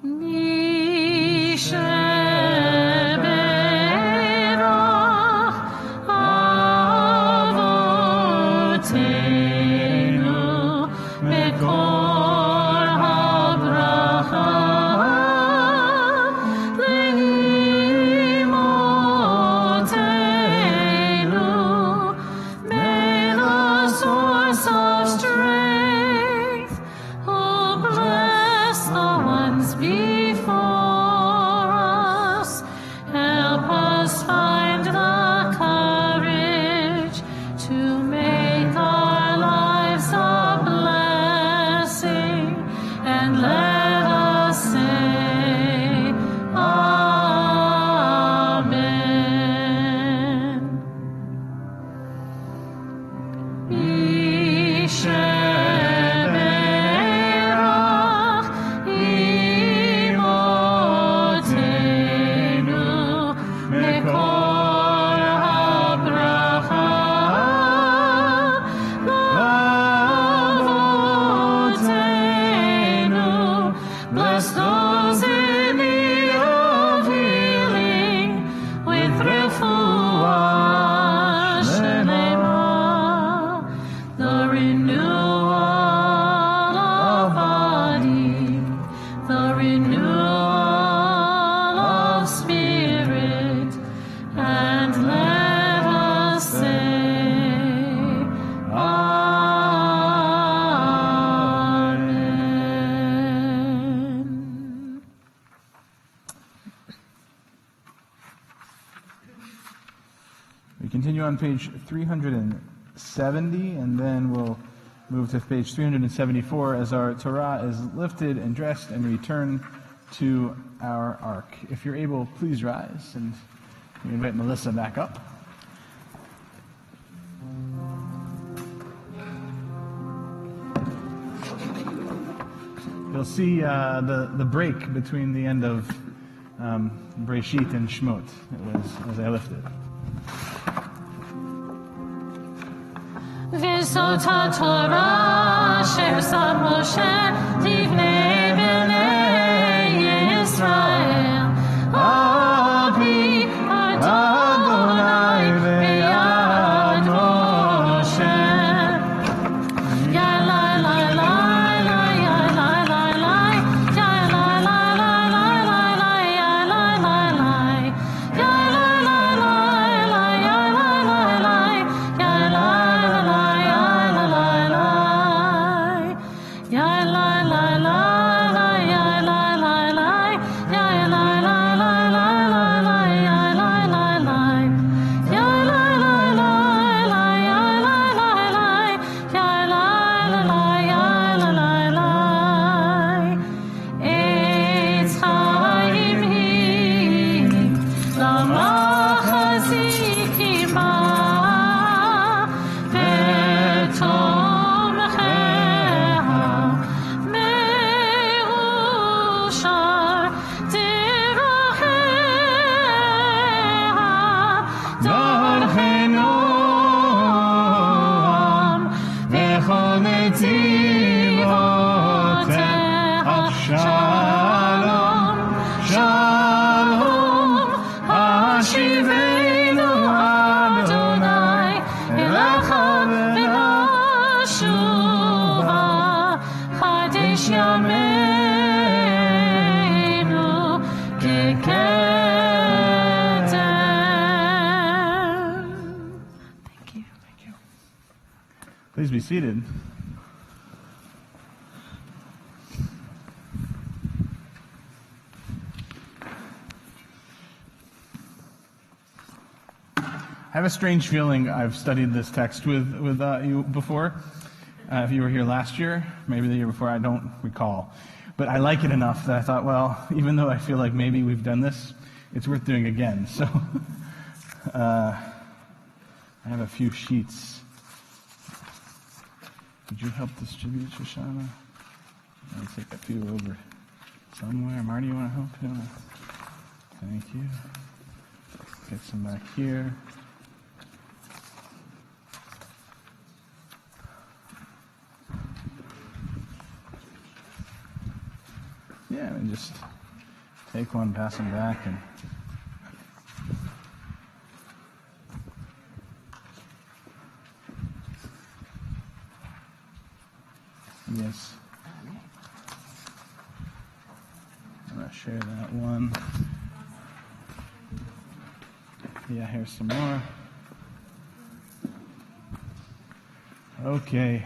Amen. and let us say, Amen. We continue on page 370, and then we'll move to page 374 as our Torah is lifted and dressed and return to our ark. If you're able, please rise, and we invite Melissa back up. You'll see the break between the end of Breshit and Shmot. It was as I lifted. וזאת התורה אשר שם משה לבני בני ישראל על פי אדוני ביד משה. יא לה לה לה לה יא לה לה לה יא לה לה לה לה לה יא לה לה לה יא לה לה לה יא לה לה לה יא לה Please be seated. I have a strange feeling I've studied this text with you before. If you were here last year, maybe the year before, I don't recall. But I like it enough that I thought, well, even though I feel like maybe we've done this, it's worth doing again. So I have a few sheets. Would you help distribute, Shoshana? I'll take a few over somewhere. Marty, you want to help? Thank you. Get some back here. Yeah, and just take one, pass them back, and yes. I'm going to share that one. Yeah, here's some more. Okay.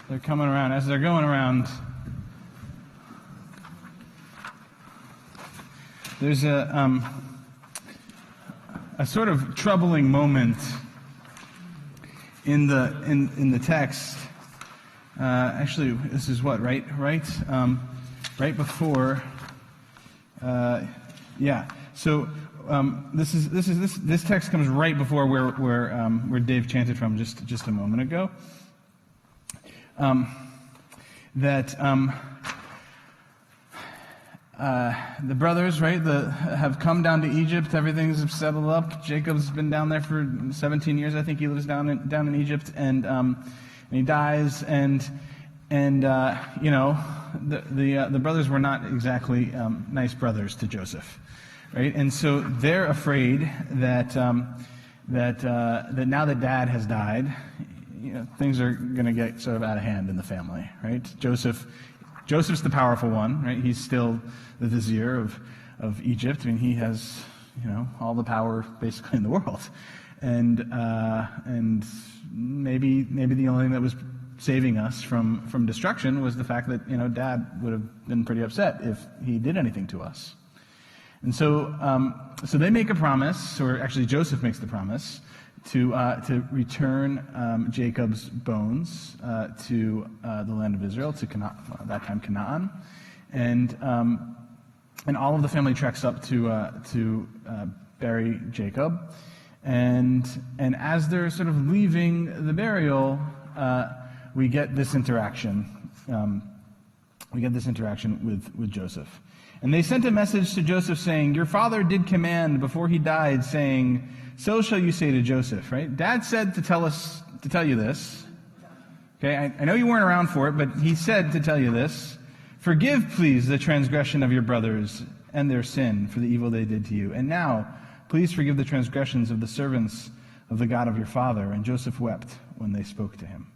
They're coming around. As they're going around, there's a sort of troubling moment in the text. Actually, this is what, right before. Yeah. So this text comes right before where Dave chanted from just a moment ago. The brothers, right, have come down to Egypt. Everything's settled up. Jacob's been down there for 17 years. I think he lives down in Egypt, and he dies. And you know, the brothers were not exactly nice brothers to Joseph, right? And so they're afraid that now that Dad has died, you know, things are going to get sort of out of hand in the family, right? Joseph's the powerful one, right? He's still the vizier of Egypt. I mean, he has all the power basically in the world, and maybe the only thing that was saving us from destruction was the fact that Dad would have been pretty upset if he did anything to us. And so they make a promise, or actually Joseph makes the promise to return Jacob's bones to the land of Israel, to Canaan, at that time Canaan, and all of the family treks up to bury Jacob, and as they're sort of leaving the burial, we get this interaction. With Joseph. And they sent a message to Joseph saying, "Your father did command before he died, saying, 'So shall you say to Joseph,'" right? Dad said to tell you this. Okay, I know you weren't around for it, but he said to tell you this. "Forgive, please, the transgression of your brothers and their sin for the evil they did to you. And now, please forgive the transgressions of the servants of the God of your father." And Joseph wept when they spoke to him.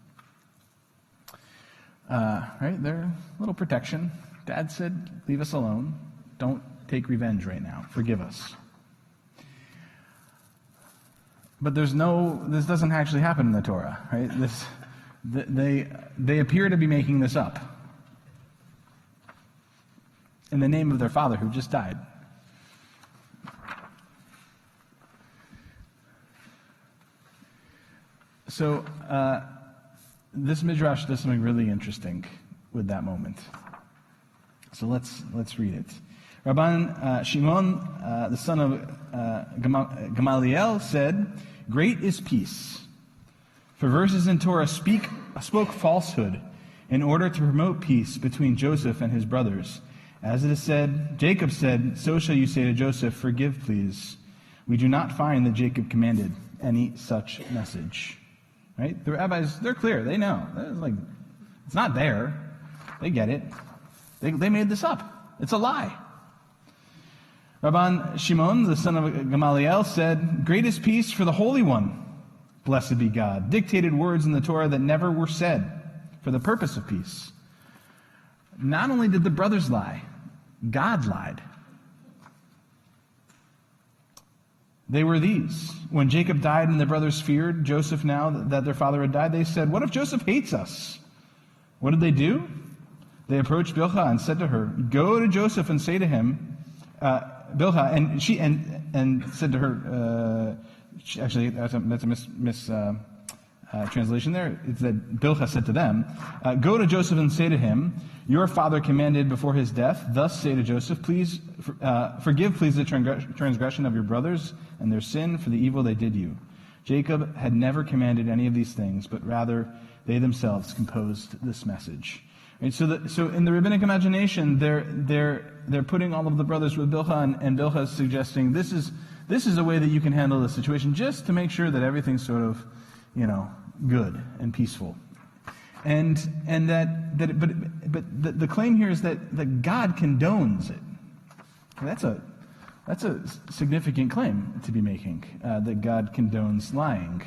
Right? They're a little protection. Dad said, "Leave us alone. Don't take revenge right now. Forgive us." But this doesn't actually happen in the Torah, right? They appear to be making this up in the name of their father who just died. So this midrash does something really interesting with that moment. So let's read it. Rabban Shimon, the son of Gamaliel, said, "Great is peace." For verses in Torah spoke falsehood in order to promote peace between Joseph and his brothers. As it is said, Jacob said, "So shall you say to Joseph, 'Forgive, please.' We do not find that Jacob commanded any such message." Right? The rabbis, they're clear. They know. It's not there. They get it. They made this up. It's a lie. Rabban Shimon, the son of Gamaliel, said, "Great is peace for the Holy One, blessed be God, dictated words in the Torah that never were said for the purpose of peace." Not only did the brothers lie, God lied. They were these. When Jacob died and the brothers feared Joseph now that their father had died, they said, "What if Joseph hates us?" What did they do? They approached Bilhah and said to her, "Go to Joseph and say to him," Bilhah, and she said to her, actually, that's a translation there. It's that Bilhah said to them, "Go to Joseph and say to him, 'Your father commanded before his death, thus say to Joseph, please, forgive, please, the transgression of your brothers and their sin for the evil they did you.' Jacob had never commanded any of these things, but rather they themselves composed this message." And so in the rabbinic imagination, they're putting all of the brothers with Bilhah, and Bilhah is suggesting this is a way that you can handle the situation, just to make sure that everything's sort of, good and peaceful. And the claim here is that God condones it. That's a significant claim to be making, that God condones lying.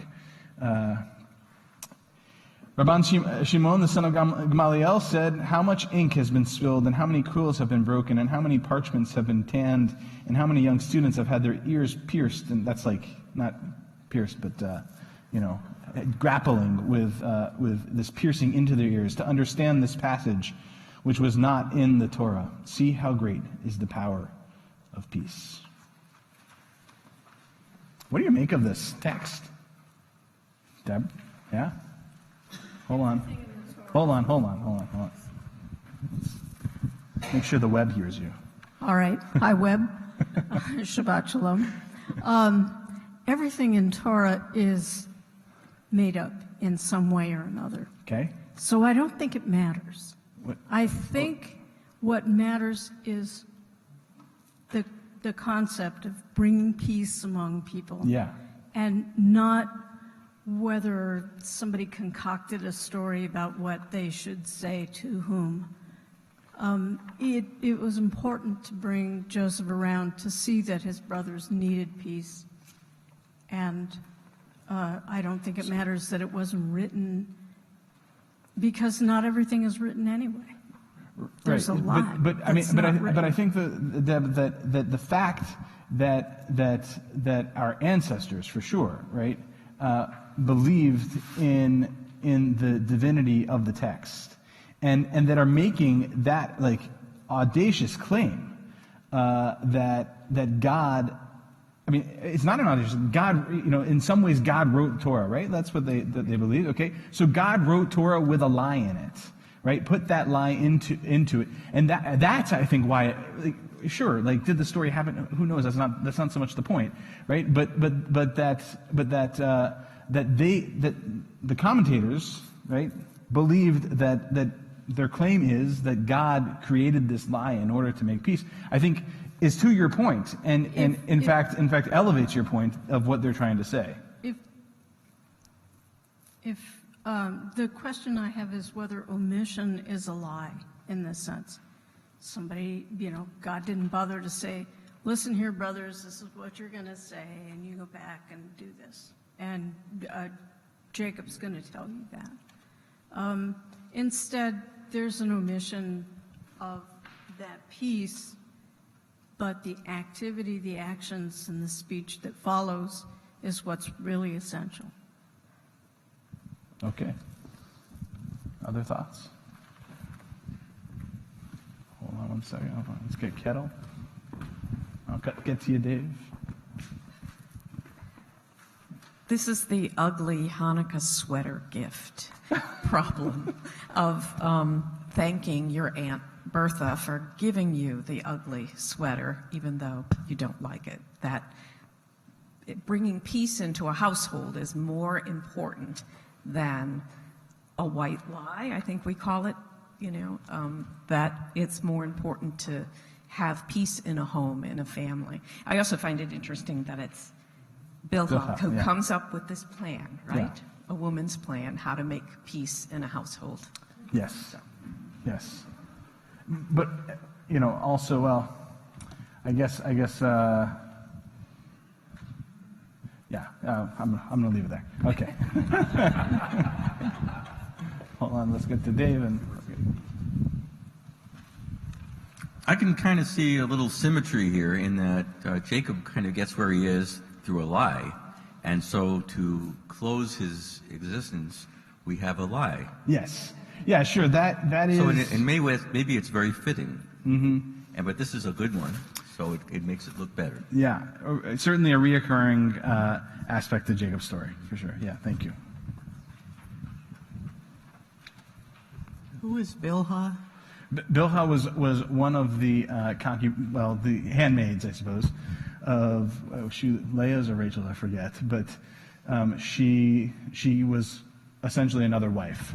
Rabban Shimon, the son of Gamaliel, said, "How much ink has been spilled, and how many quills have been broken, and how many parchments have been tanned, and how many young students have had their ears pierced," and that's not pierced, but grappling with this piercing into their ears to understand this passage, which was not in the Torah. See how great is the power of peace. What do you make of this text? Deb? Yeah? Hold on. Make sure the web hears you. All right. Hi, Web. Shabbat Shalom. Everything in Torah is made up in some way or another. Okay. So I don't think it matters. I think what matters is the concept of bringing peace among people. Yeah. And not whether somebody concocted a story about what they should say to whom. It was important to bring Joseph around to see that his brothers needed peace. And I don't think it matters that it wasn't written, because not everything is written anyway. There's a lot. But I think that the fact that our ancestors, for sure, right, believed in the divinity of the text, and that are making that like audacious claim that God. I mean, it's not an audacious. God, in some ways, God wrote Torah, right? That's what they believe. Okay, so God wrote Torah with a lie in it, right? Put that lie into it, and that's I think why. Sure, like did the story happen? Who knows? That's not so much the point, right? But that the commentators, right, believed that their claim is that God created this lie in order to make peace. I think is to your point, and in fact elevates your point of what they're trying to say. If the question I have is whether omission is a lie in this sense. Somebody, God didn't bother to say, listen here, brothers, this is what you're going to say, and you go back and do this. And Jacob's going to tell you that. Instead, there's an omission of that piece, but the activity, the actions, and the speech that follows is what's really essential. Okay. Other thoughts? Hold on one second. Hold on. Let's get Kettle. I'll get to you, Dave. This is the ugly Hanukkah sweater gift problem of thanking your Aunt Bertha for giving you the ugly sweater, even though you don't like it. That bringing peace into a household is more important than a white lie, I think we call it, that it's more important to have peace in a home, in a family. I also find it interesting that it's Bilhah who comes up with this plan, right? Yeah. A woman's plan, how to make peace in a household. Yes. So. Yes. But, also, well, I guess, I'm going to leave it there. Okay. Hold on, let's get to Dave. I can kind of see a little symmetry here in that Jacob kind of gets where he is through a lie. And so to close his existence, we have a lie. Yes. Yeah, sure. That is. So in maybe it's very fitting. Mm-hmm. But this is a good one, so it makes it look better. Yeah, certainly a reoccurring aspect of Jacob's story, for sure. Yeah, thank you. Who is Bilhah? Bilhah was one of the the handmaids, I suppose, of Leah's or Rachel's, I forget, but she was essentially another wife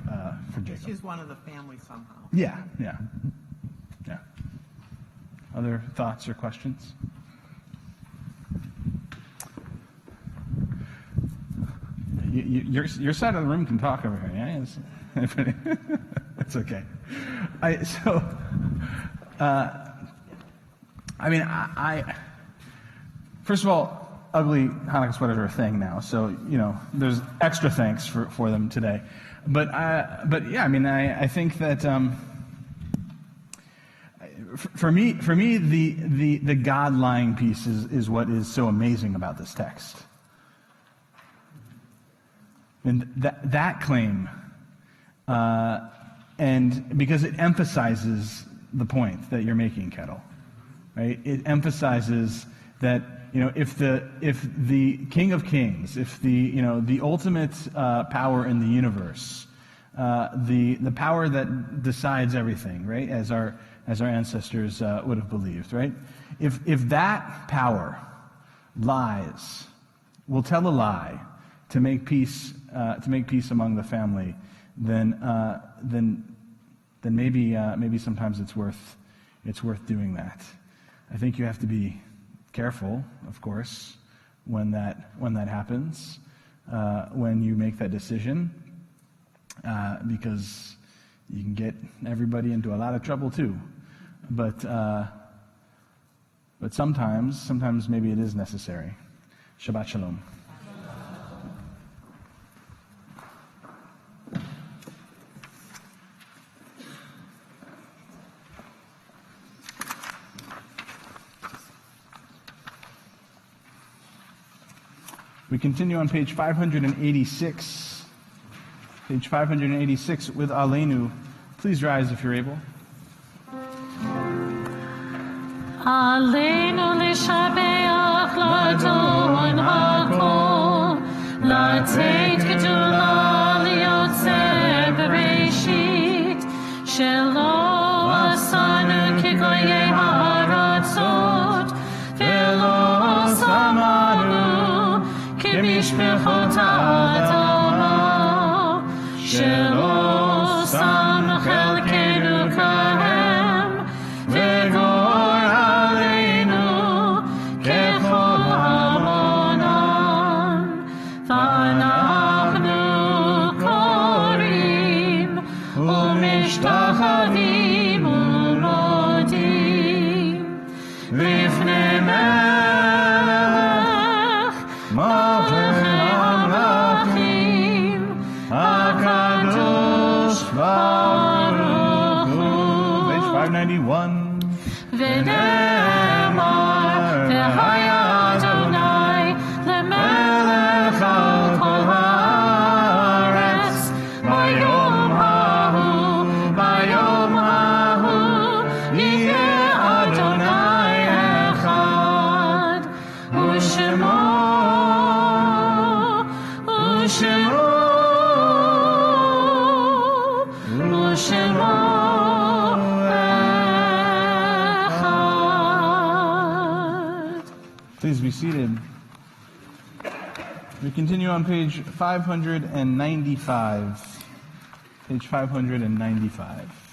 for Jacob. She's one of the family somehow. Yeah. Other thoughts or questions? Your side of the room can talk over here, yeah? It's okay. First of all, ugly Hanukkah sweaters are a thing now, so there's extra thanks for them today. But yeah, I think that for me the God lying piece is what is so amazing about this text, and that claim, and because it emphasizes the point that you're making, Kettle, right? It emphasizes that. If the King of Kings, if the ultimate power in the universe, the power that decides everything, right, as our ancestors would have believed, right? If that power will tell a lie to make peace among the family, then maybe sometimes it's worth doing that. I think you have to be careful, of course, when that happens, when you make that decision, because you can get everybody into a lot of trouble too. But sometimes maybe it is necessary. Shabbat shalom. We continue on page 586. Page 586 with Aleinu. Please rise if you're able. Aleinu lishabeach ladon hakol, latet gedula liotzer bereshit, shelo asanu kigoyei haratzot, velo samanu kimishpechot ha'adama, shelo sam chelkenu kahem, vegor aleinu kechol hamonan, v'anachnu korim u'mishtachavim u'modim lifnei melech malchei hamlachim hakadosh baruch hu. Page 591. V'ne'emar v'haya Adonai lemelech al kol haaretz bayom hahu yiheh Adonai echad u'shemo echad. Please be seated. We continue on page 595. Page 595.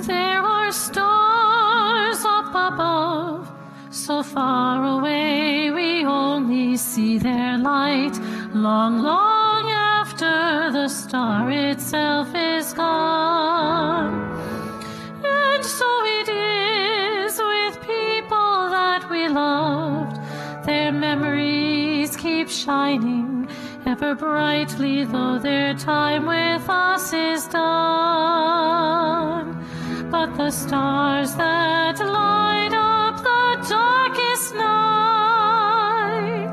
There are stars up above, so far away we only see their light, long, long after the star itself is gone. And so it is with people that we loved. Their memories keep shining ever brightly, though their time with us is done. But the stars that light up the darkest night,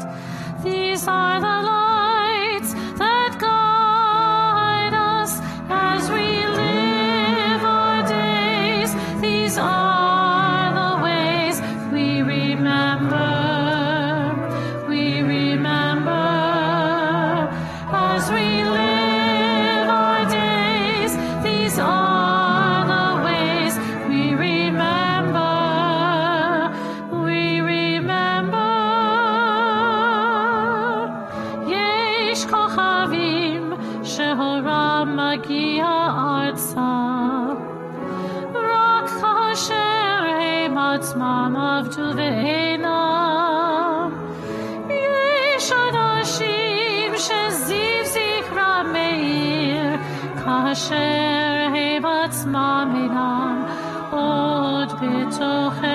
these are the lights that guide us as we live our days. These are the ways we remember as we live our days. These are the ways we remember. Yesh kochavim shehoram magia artsa, rak kasher hem atzmam avdu ve'enam. Yesh anashim sheziv zichram meir, kasher hem atzmam inam od betochenu.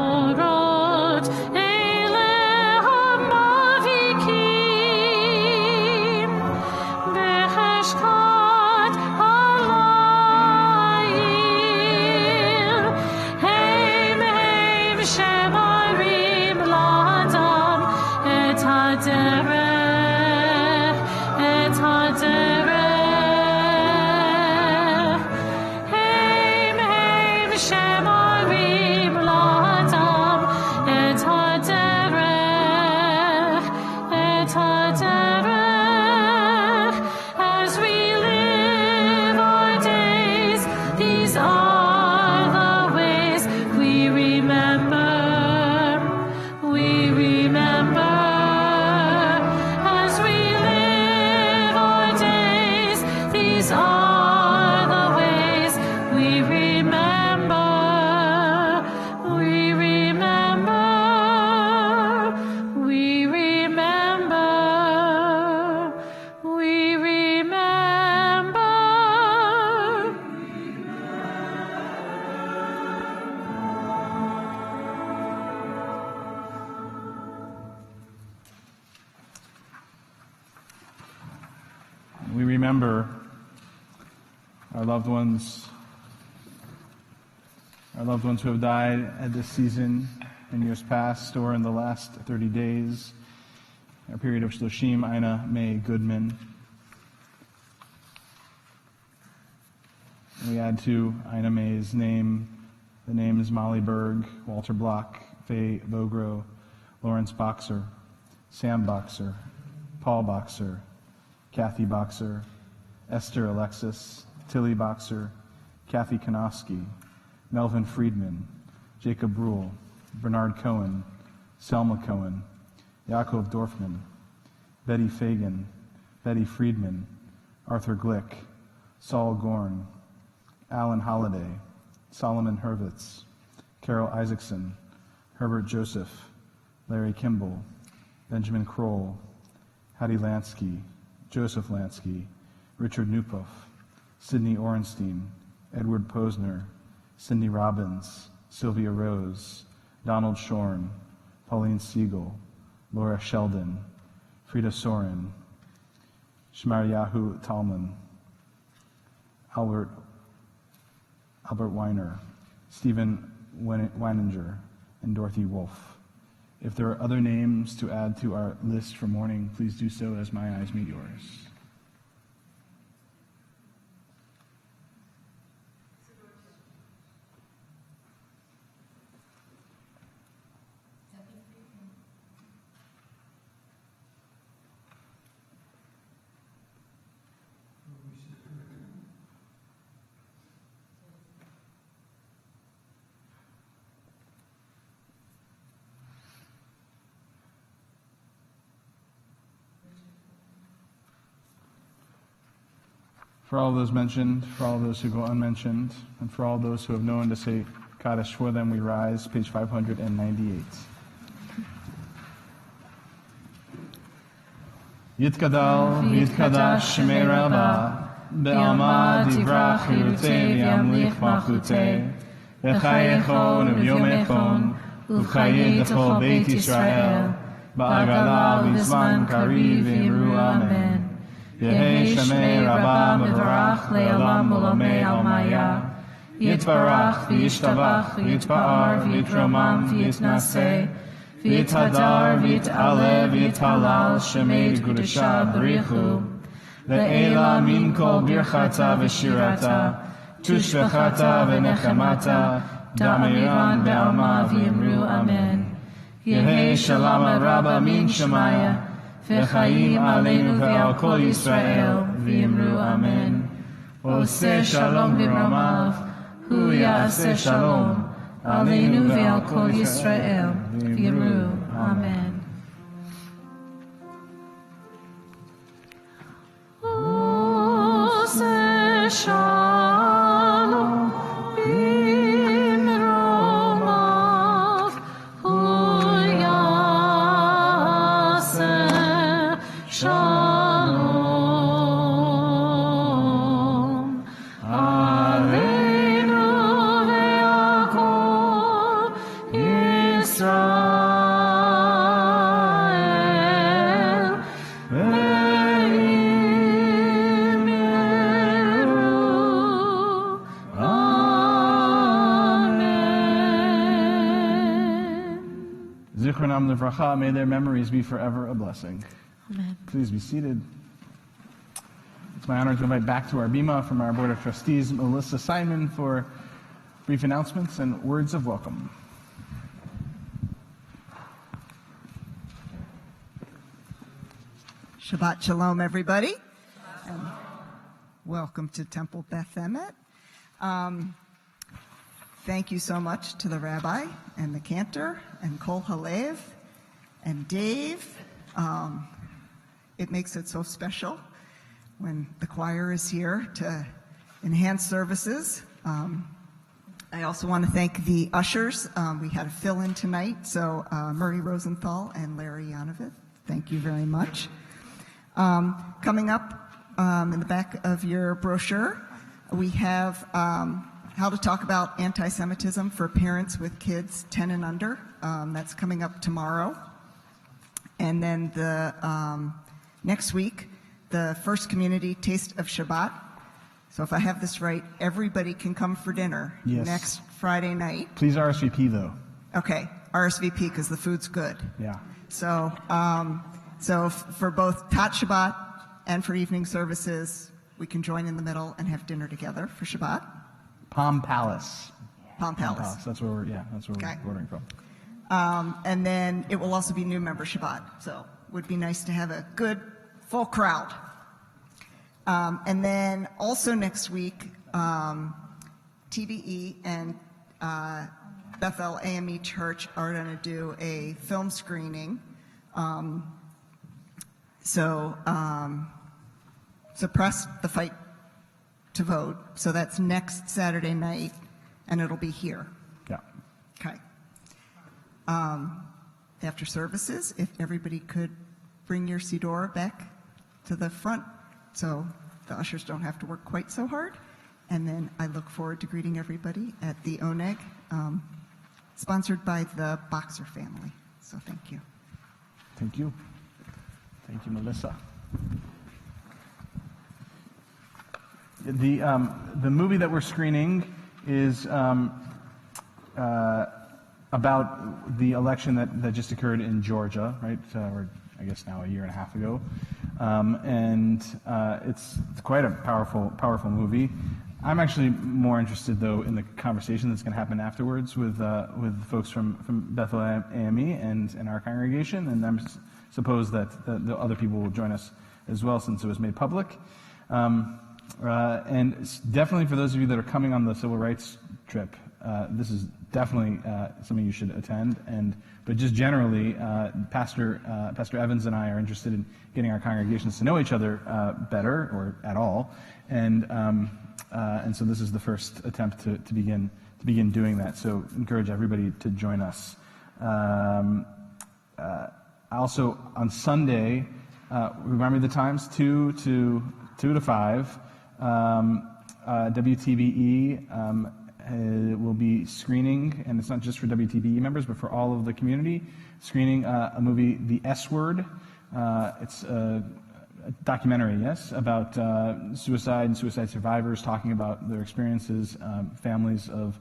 Orot ele hamavikim beheshkat halayil, heim shemarim ladam et haderech we remember our loved ones who have died at this season in years past or in the last 30 days, a period of Shloshim Ina May Goodman. We add to Ina May's name the names Molly Berg, Walter Block, Faye Vogro, Lawrence Boxer, Sam Boxer, Paul Boxer, Kathy Boxer, Esther Alexis, Tilly Boxer, Kathy Kanofsky, Melvin Friedman, Jacob Brule, Bernard Cohen, Selma Cohen, Yaakov Dorfman, Betty Fagan, Betty Friedman, Arthur Glick, Saul Gorn, Alan Holliday, Solomon Hurwitz, Carol Isaacson, Herbert Joseph, Larry Kimball, Benjamin Kroll, Hattie Lansky, Joseph Lansky, Richard Newpuff, Sidney Orenstein, Edward Posner, Cindy Robbins, Sylvia Rose, Donald Shorn, Pauline Siegel, Laura Sheldon, Frida Soren, Shmaryahu Talman, Albert Weiner, Stephen Weininger, and Dorothy Wolf. If there are other names to add to our list for mourning, please do so as my eyes meet yours. For all those mentioned, for all those who go unmentioned, and for all those who have known to say Kaddish for them, we rise, page 598. Yitkadal v'yitkadash shemei Rabbah, be'alma divrach hirutei v'yamlich malchutei, v'chayechon u'vyomechon, u'chayei d'chol Beit Yisrael, ba'agala v'zman kariv v'imru amen. Yehei Shemei Rabbah Mevarach Le'olam Olamei Almaya. Yitbarach v'yishtabach v'yitba'ar v'yitromam v'yitnaseh v'yithadar v'yit'aleh v'yithalal Shemei Gudasha B'richu Le'ela min kol birchata v'shirata tushvechata v'nechamata damiran be'alma v'yimru amen. Yehei Shalama Rabbah min Shemaya V'chaim aleinu ve'al kol Yisrael, v'yimru amen. Oseh shalom b'romav, hu ya'aseh shalom, aleinu ve'al kol Yisrael, v'yimru amen. Oseh shalom b'romav, hu ya'aseh Shalom, Aleinu ve'al kol Yisrael, ve'yimru amen. Zichronam Livracha, may their memories be forever a blessing. Amen. Please be seated. It's my honor to invite back to our bima from our Board of Trustees, Melissa Simon, for brief announcements and words of welcome. Shabbat Shalom, everybody. And welcome to Temple Beth Emeth. Thank you so much to the rabbi and the cantor and Kol Halev and Dave. It makes it so special when the choir is here to enhance services. I also want to thank the ushers. We had a fill-in tonight, so Murray Rosenthal and Larry Yanovith, thank you very much. Coming up in the back of your brochure, we have how to talk about anti-Semitism for parents with kids 10 and under. That's coming up tomorrow. And then the next week, the first community Taste of Shabbat. So if I have this right, everybody can come for dinner Yes. next Friday night. Please RSVP though. Okay, RSVP because the food's good. Yeah. So, for both Tat Shabbat and for evening services, we can join in the middle and have dinner together for Shabbat. Palm Palace. Palm Palace. That's where we're Okay. ordering from. And then it will also be new member Shabbat. So it would be nice to have a good full crowd. And then also next week, TBE and Bethel AME Church are going to do a film screening. Suppress the Fight to Vote. So that's next Saturday night, and it'll be here. Yeah. Okay. After services, if everybody could bring your Sidor back to the front so the ushers don't have to work quite so hard. And then I look forward to greeting everybody at the ONEG, sponsored by the Boxer family. So thank you. Thank you. Thank you, Melissa. The movie that we're screening is about the election that just occurred in Georgia, right? Or I guess now a year and a half ago, and it's quite a powerful movie. I'm actually more interested, though, in the conversation that's going to happen afterwards with folks from Bethel AME and our congregation, and I suppose that the other people will join us as well since it was made public. And definitely for those of you that are coming on the civil rights trip, this is definitely something you should attend. But just generally, Pastor Evans and I are interested in getting our congregations to know each other better or at all, and so this is the first attempt to begin doing that. So encourage everybody to join us. Also on Sunday, remind me the times 2 to 5. WTBE will be screening, and it's not just for WTBE members, but for all of the community, screening a movie, The S Word. It's a documentary, yes, about suicide and suicide survivors, talking about their experiences, families of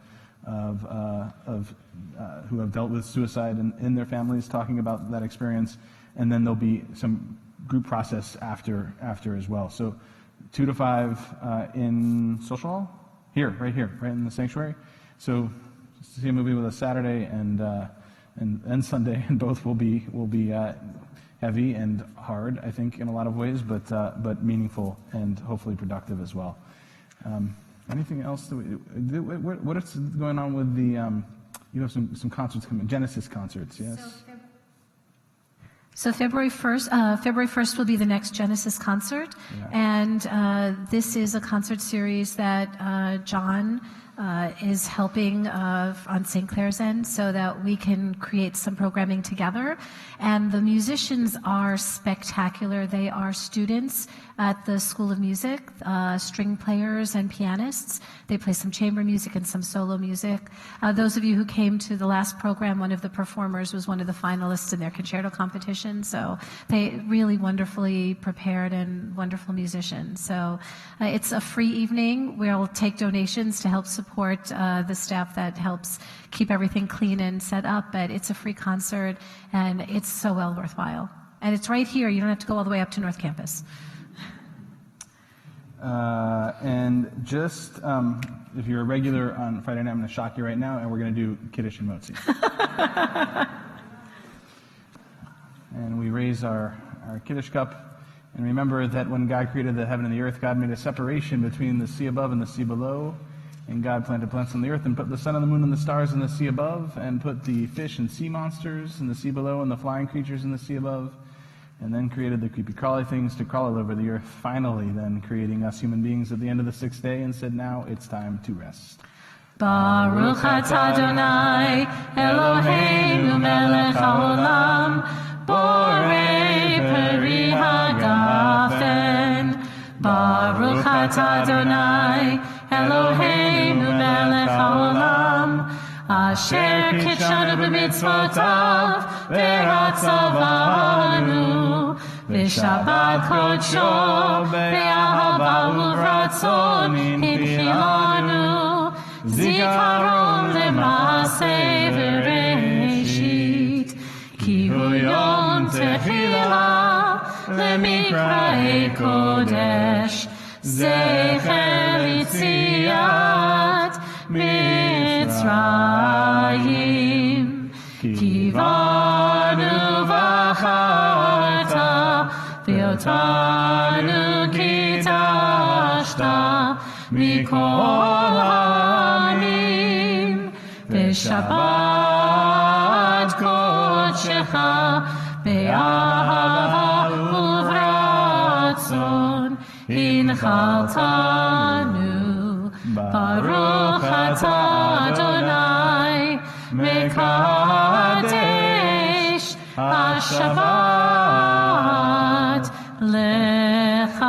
who have dealt with suicide in their families, talking about that experience, and then there'll be some group process after as well. So 2 to 5 in Social Hall, right here, right in the sanctuary. So see a movie with us Saturday and Sunday, and both will be heavy and hard, I think, in a lot of ways, but meaningful and hopefully productive as well. Anything else? What is going on with the? You have some concerts coming, Genesis concerts, yes. So February 1st will be the next Genesis concert, and this is a concert series that John is helping on St. Clair's end so that we can create some programming together. And the musicians are spectacular. They are students at the School of Music, string players and pianists. They play some chamber music and some solo music. Those of you who came to the last program, one of the performers was one of the finalists in their concerto competition. So they really wonderfully prepared and wonderful musicians. So it's a free evening. We'll take donations to help support the staff that helps keep everything clean and set up. But it's a free concert, and it's so well worthwhile. And it's right here. You don't have to go all the way up to North Campus. And just, if you're a regular on Friday night, I'm going to shock you right now, and we're going to do Kiddush and Motzi. And we raise our Kiddush cup, and remember that when God created the heaven and the earth, God made a separation between the sea above and the sea below, and God planted plants on the earth and put the sun and the moon and the stars in the sea above, and put the fish and sea monsters in the sea below and the flying creatures in the sea above, and then created the creepy crawly things to crawl all over the earth, finally then creating us human beings at the end of the 6th day, and said, now it's time to rest. Baruch atah Adonai Eloheinu melech haolam borei peri hagafen. Baruch atah Adonai Eloheinu melech haolam asher kitshanu b'mitzvotav v'ratzavanu בשבת קודשו, באהבה וברצון הנחילנו, זיכרון למעשה בראשית, כי הוא יום תחילה למקראי קודש, זכר יציאת מצרים. כי בנו בחרת, ואותנו קידשת מכל העמים, בשבת קודשך, באהבה וברצון הנחלתנו. ברוך אתה אדוני מקדש השבת לחיים.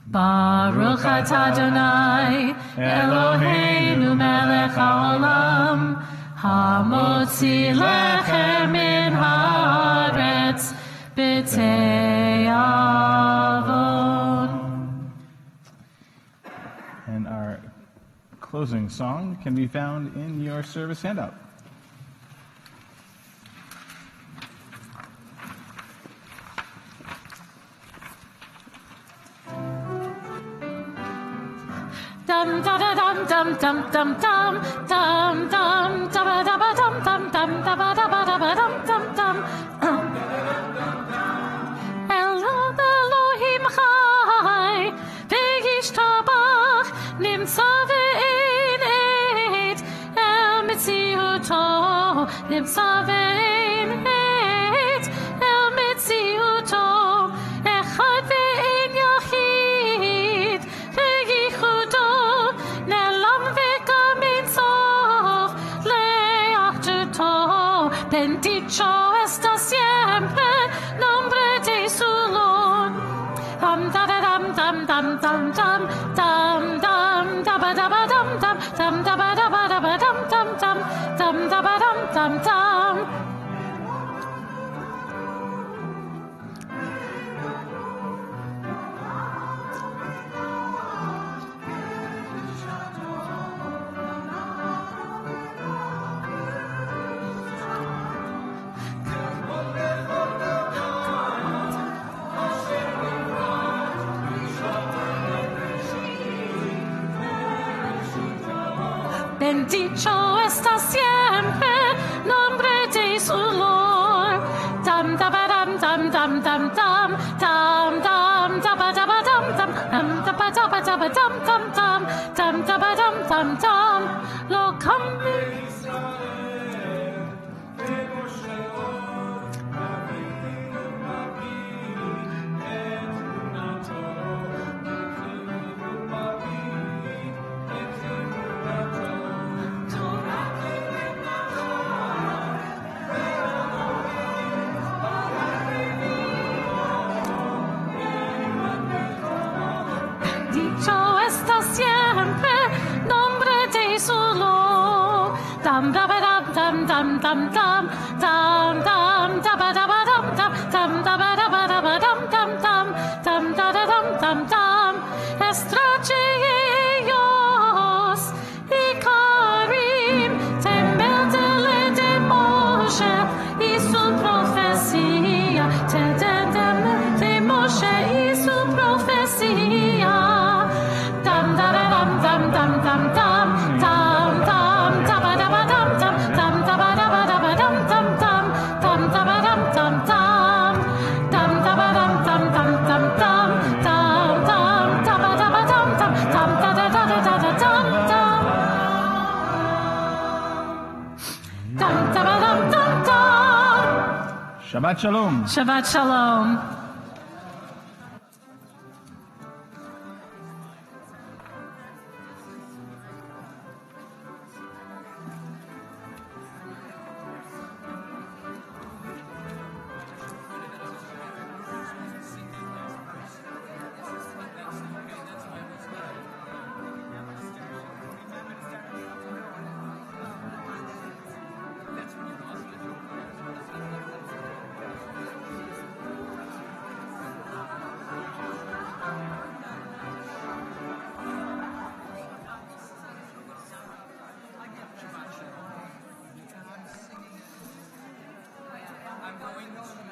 ברוך אתה אדוני אלוהינו מלך העולם, המוציא לחם מן הארץ בתיאבון. And our closing song can be found in your service handout. Dum da da dum dum dum dum dum dum dum da ba da ba dum dum dum da ba da ba dum dum dum. Elohim chai v'yishtabach nimtza ve'ened el metziuto nimtza ve'ened el metziuto echad ve'en yachid ve'yichudo ne'lam ve'kamin sof le'achduto. Bendito está siempre nombre de su Lord. Dum da da dum dum dum dum dum dum dum da ba da ba dum dum dum da ba da ba dum dum dum dum da ba dum dum dum. Bendito está siempre nombre de su Lord. Dum da ba dum dum dum dum dum dum dum da ba da ba dum dum da ba da ba dum dum dum dum da ba dum dum dum. Lo come. Bendito está siempre nombre de su Lord. Dum da ba dum dum dum dum dum dum dum da ba da ba dum dum dum da ba da ba dum dum dum dum da da dum dum dum. Estrageios y Karim tembeltele de Moshe y su profecía de Moshe y su profecía. Dum da da dum dum dum dum dum dum dum da ba da ba dum dum dum da ba da ba dum dum dum dum da ba dum dum dum dum da ba dum dum dum dum dum dum dum da ba da ba dum dum dum da da da da da dum dum dum da ba dum dum dum. Shabbat Shalom. Shabbat Shalom. going to